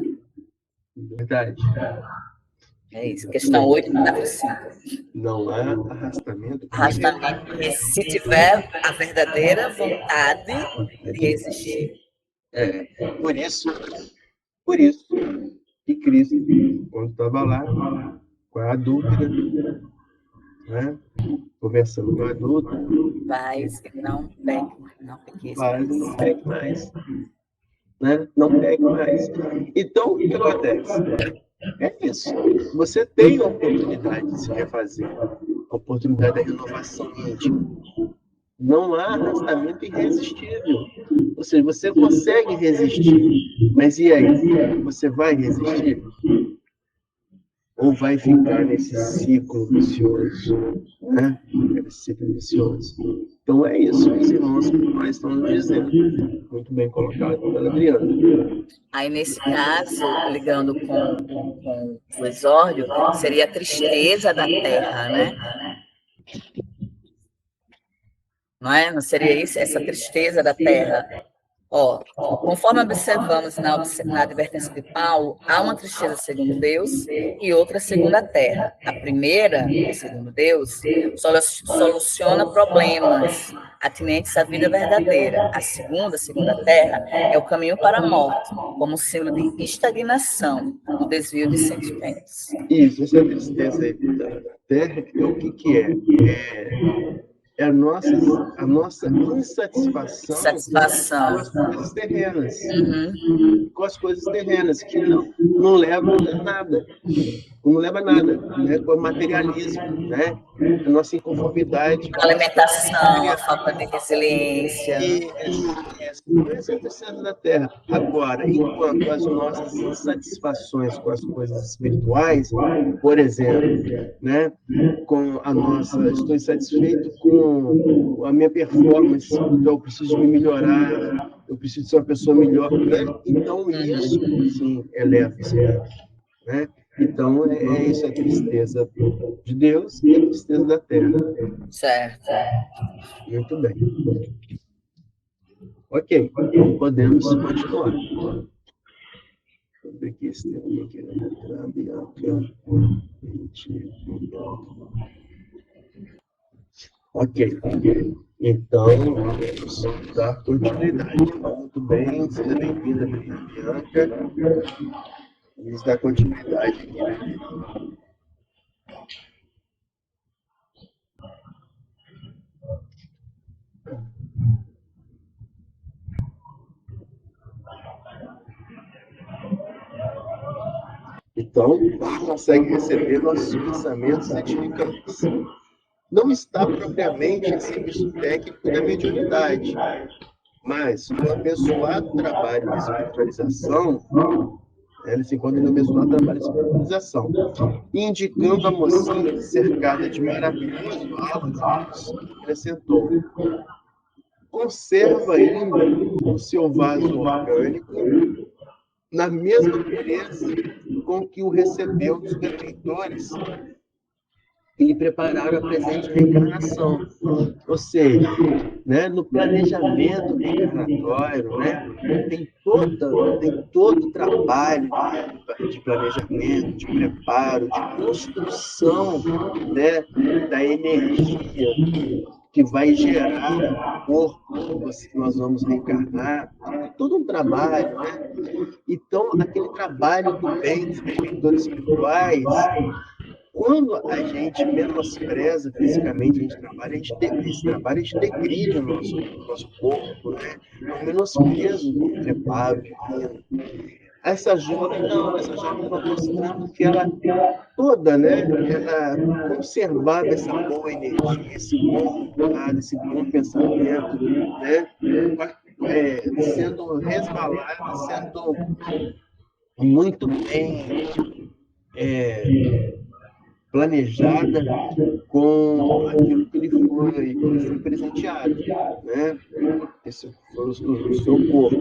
Speaker 1: Verdade.
Speaker 2: É isso. Questão 845.
Speaker 1: Não há arrastamento.
Speaker 2: Arrastamento, se tiver a verdadeira vontade de resistir.
Speaker 1: Por isso que Cristo, quando estava lá, com a adúltera, né, conversando com a adúltera,
Speaker 2: Vais e não peques
Speaker 1: faz,
Speaker 2: mais.
Speaker 1: não pegue mais. Né? Não pegue mais. Então, o que acontece? É isso. Você tem a oportunidade de se refazer, a oportunidade da renovação íntima. Não há arrastamento irresistível. Ou seja, você consegue resistir. Mas e aí? Você vai resistir? Ou vai ficar nesse ciclo vicioso? Né? Esse ciclo vicioso. Então é isso, meus irmãos, que nós estamos dizendo. Muito bem colocado pela Adriana.
Speaker 2: Aí, nesse caso, ligando com o exórdio, seria a tristeza da terra, né? Não é? Não seria isso? Essa tristeza da terra. Ó, conforme observamos na advertência de Paulo, há uma tristeza segundo Deus e outra segundo a terra. A primeira, segundo Deus, soluciona problemas atinentes à vida verdadeira. A segunda, segundo a terra, é o caminho para a morte, como símbolo de estagnação, do desvio de sentimentos.
Speaker 1: Isso, essa tristeza aí da terra é o que é? É a nossa insatisfação com as coisas terrenas. Com as coisas terrenas, que não levam a nada. Não leva a nada, né? Com o materialismo, né? A nossa inconformidade.
Speaker 2: A alimentação, a falta de resiliência.
Speaker 1: Essa é a tristeza da terra. Agora, enquanto as nossas insatisfações com as coisas espirituais, por exemplo, né? Com a nossa, estou insatisfeito com a minha performance, então eu preciso me melhorar, eu preciso ser uma pessoa melhor, né? Então isso, sim, eleva o espírito, né? Então é isso, a tristeza de Deus e a tristeza da terra.
Speaker 2: Certo.
Speaker 1: Muito bem. Ok, então podemos continuar. Deixa eu ver aqui se tem alguém querendo entrar, Bianca. Ok. Então, vamos dar continuidade. Muito bem, seja bem-vinda, Bianca. Vamos dar continuidade aqui, né? Então, consegue receber nossos pensamentos edificantes. não está propriamente em serviço técnico da mediunidade, mas no abençoado trabalho de espiritualização, ele se encontra no abençoado trabalho de espiritualização, indicando a mocinha cercada de maravilhosos álamos, acrescentou: conserva ainda o seu vaso orgânico na mesma pureza com que o recebeu dos benfeitores que lhe prepararam a presente reencarnação. Ou seja, né, no planejamento reencarnatório, né, tem todo o trabalho de planejamento, de preparo, de construção, né, da energia que vai gerar o corpo que nós vamos reencarnar. Tem todo um trabalho, né? Então, aquele trabalho do bem dos benfeitores espirituais, quando a gente menospreza fisicamente, a gente trabalha, esse trabalho a gente degride o nosso corpo, né? É um menosprezo do preparo divino. Essa jovem estava mostrando que ela toda, né? Ela conservava essa boa energia, esse bom vontade, esse bom pensamento, né? Sendo resvalada, sendo muito bem planejada com aquilo que lhe foi presenteado, né? Esse foi o seu corpo.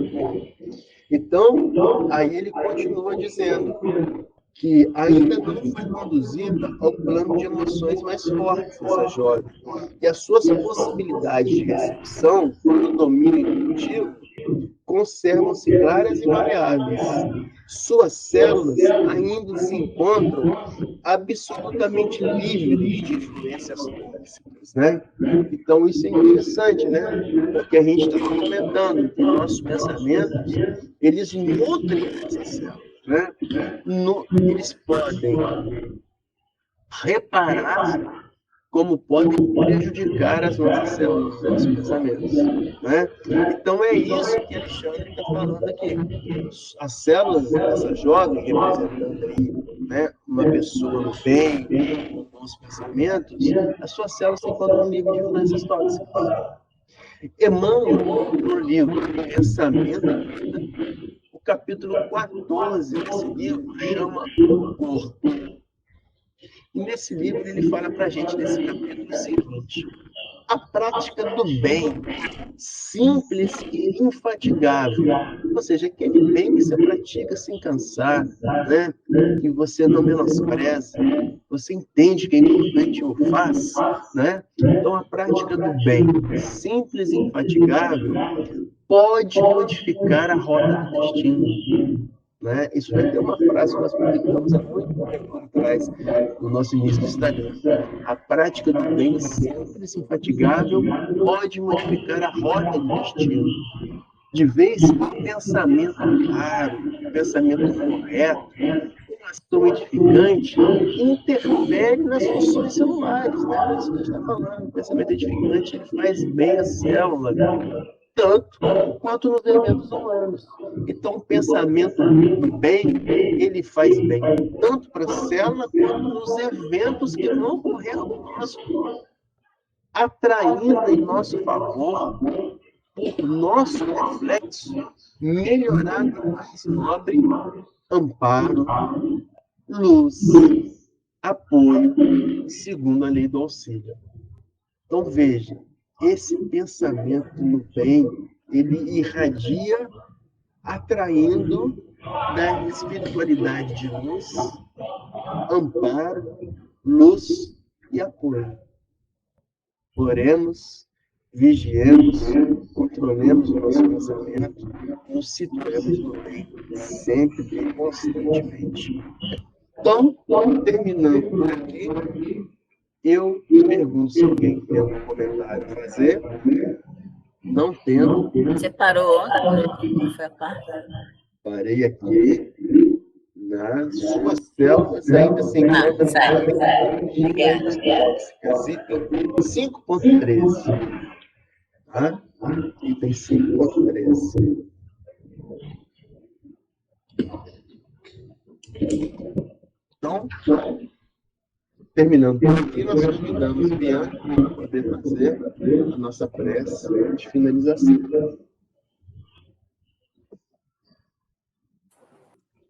Speaker 1: Então, aí ele continua dizendo que ainda não foi conduzida ao plano de emoções mais fortes essa jovem, e as suas possibilidades de recepção do domínio intuitivo conservam-se claras e maleáveis. Suas células ainda se encontram absolutamente livres de influências tóxicas, né? Então, isso é interessante, né? Porque a gente está comentando que nossos pensamentos, eles nutrem essas células, né? Eles podem reparar como podem prejudicar as nossas células, os nossos pensamentos, né? Então é isso que Alexandre está falando aqui. As células dessa jovem, representando aí, né, uma pessoa no bem, com bons pensamentos, as suas células se encontram livres de influências tóxicas. Emmanuel, no livro Pensamento e Vida, o capítulo 14 desse livro chama O Corpo. E nesse livro ele fala para a gente, nesse capítulo, o seguinte: a prática do bem, simples e infatigável, ou seja, aquele bem que você pratica sem cansar, né? Que você não menospreza, você entende que é importante e o faz, né? Então, a prática do bem, simples e infatigável, pode modificar a rota do destino. Né? Isso vai ter uma frase que nós publicamos há muito tempo atrás, no nosso início do Instagram. A prática do bem simples e infatigável pode modificar a rota do destino. De vez que o pensamento claro, o pensamento correto, uma ação edificante, interfere nas funções celulares. Né? Isso que a gente está falando. O pensamento edificante ele faz bem à célula, tanto quanto nos eventos humanos. Então, o pensamento do bem, ele faz bem tanto para a célula quanto nos eventos que vão ocorrer conosco, atraindo em nosso favor, por nosso reflexo, melhorado e mais nobre amparo, luz, apoio, segundo a lei do auxílio. Então, veja, esse pensamento no bem, ele irradia, atraindo da espiritualidade de luz, amparo, luz e apoio. Oremos, vigiemos, controlemos o nosso pensamento, nos situemos no bem, sempre e constantemente. Então, terminando por aqui, eu pergunto se alguém tem algum comentário a fazer. Não tendo.
Speaker 2: Você parou onde? Qual foi a parte?
Speaker 1: Parei aqui nas suas células ainda se encontram item 5.13. Tá? Item 5.13. Então, Terminando por aqui, nós convidamos Bianca para poder fazer a nossa prece de finalização.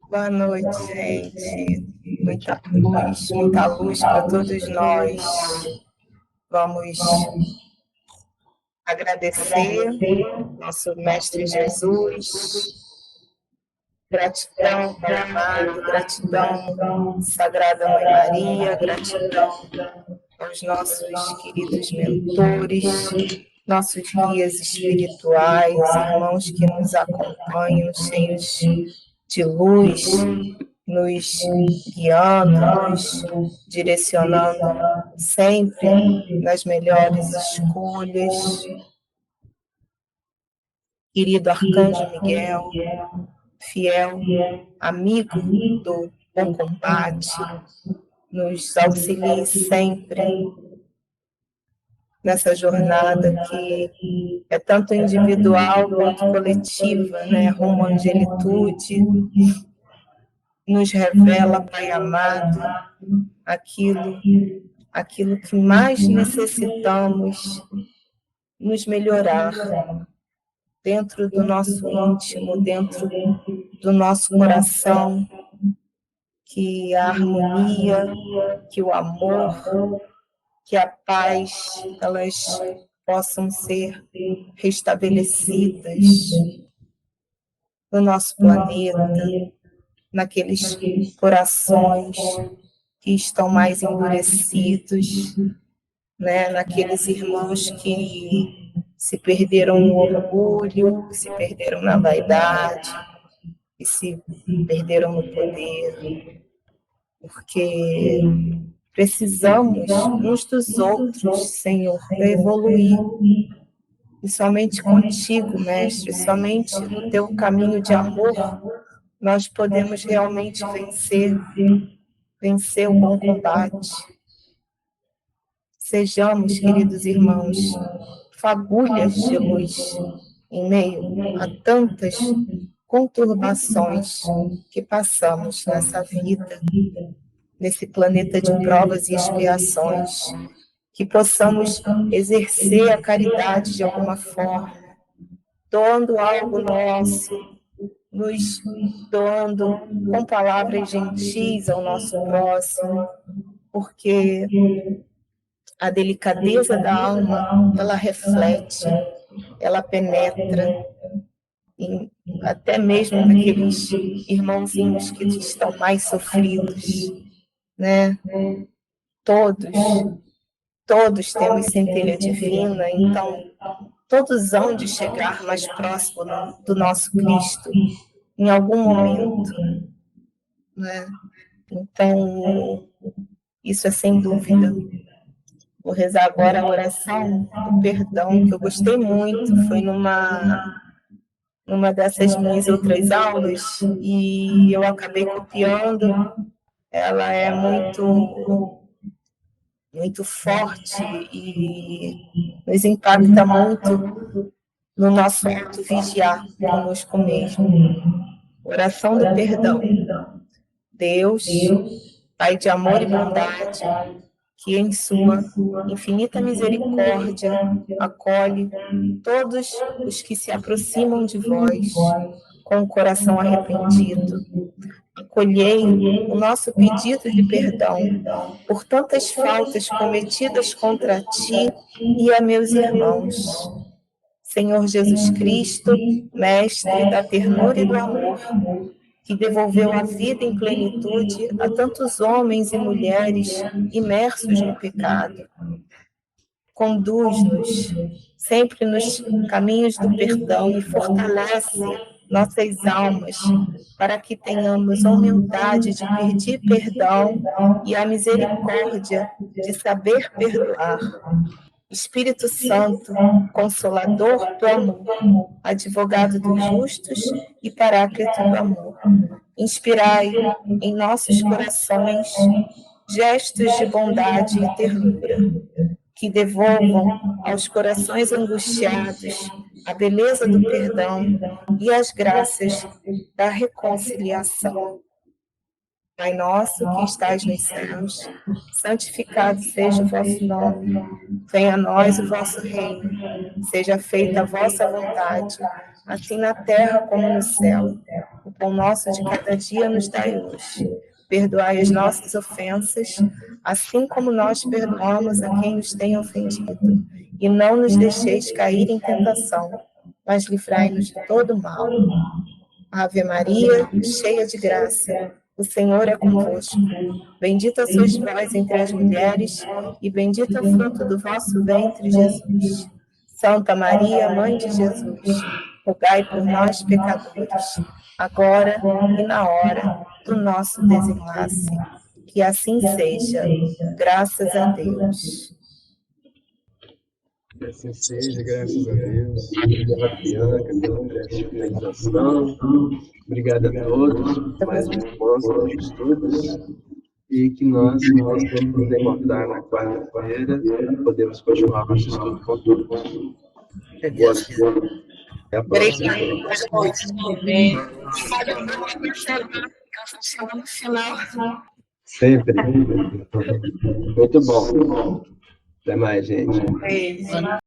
Speaker 5: Boa noite, gente. Muita luz para todos nós. Vamos agradecer nosso Mestre Jesus. Gratidão, Pai amado, gratidão, Sagrada Mãe Maria, gratidão aos nossos queridos mentores, nossos guias espirituais, irmãos que nos acompanham, cheios de luz, nos guiando, nos direcionando sempre nas melhores escolhas. Querido Arcanjo Miguel, fiel amigo do bom combate, nos auxilie sempre nessa jornada que é tanto individual quanto coletiva, né? Rumo à angelitude. Nos revela, Pai amado, aquilo que mais necessitamos nos melhorar dentro do nosso íntimo, dentro do nosso coração, que a harmonia, que o amor, que a paz, elas possam ser restabelecidas no nosso planeta, naqueles corações que estão mais endurecidos, né? Naqueles irmãos que se perderam no orgulho, que se perderam na vaidade, que se perderam no poder, porque precisamos uns dos outros, Senhor, para evoluir. E somente contigo, Mestre, somente no teu caminho de amor, nós podemos realmente vencer o bom combate. Sejamos, queridos irmãos, fagulhas de luz em meio a tantas conturbações que passamos nessa vida, nesse planeta de provas e expiações, que possamos exercer a caridade de alguma forma, doando algo nosso, nos doando com palavras gentis ao nosso próximo, porque a delicadeza da alma, ela reflete, ela penetra, até mesmo naqueles irmãozinhos que estão mais sofridos, né? Todos temos centelha divina, então todos hão de chegar mais próximo do nosso Cristo em algum momento, né? Então, isso é sem dúvida. Vou rezar agora a oração do perdão, que eu gostei muito, foi numa dessas minhas outras aulas, e eu acabei copiando. Ela é muito forte e nos impacta muito no nosso auto-vigiar conosco mesmo. Oração do perdão. Deus, Pai de amor e bondade, que em sua infinita misericórdia acolhe todos os que se aproximam de vós com o coração arrependido. Acolhei o nosso pedido de perdão por tantas faltas cometidas contra ti e a meus irmãos. Senhor Jesus Cristo, Mestre da ternura e do amor, que devolveu a vida em plenitude a tantos homens e mulheres imersos no pecado. Conduz-nos sempre nos caminhos do perdão e fortalece nossas almas para que tenhamos a humildade de pedir perdão e a misericórdia de saber perdoar. Espírito Santo, Consolador do amor, advogado dos justos e paráclito do amor, inspirai em nossos corações gestos de bondade e ternura, que devolvam aos corações angustiados a beleza do perdão e as graças da reconciliação. Pai nosso que estais nos céus, santificado seja o vosso nome. Venha a nós o vosso reino. Seja feita a vossa vontade, assim na terra como no céu. O pão nosso de cada dia nos dai hoje. Perdoai as nossas ofensas, assim como nós perdoamos a quem nos tem ofendido. E não nos deixeis cair em tentação, mas livrai-nos de todo mal. Ave Maria, cheia de graça, o Senhor é convosco. Bendita sois vós entre as mulheres, e bendito é o fruto do vosso ventre, Jesus. Santa Maria, Mãe de Jesus, rogai por nós, pecadores, agora e na hora do nosso desenlace. Que assim seja, graças a Deus.
Speaker 1: Que assim seja, graças a Deus. Obrigado, Bianca, pela finalização. Obrigado a todos por mais um encontro de estudos. E que nós possamos nos encontrar na quarta-feira. Podemos continuar nosso estudo com todos. Boa noite. Até a próxima. Sempre. Muito bom. Até mais, gente.
Speaker 5: Beijo.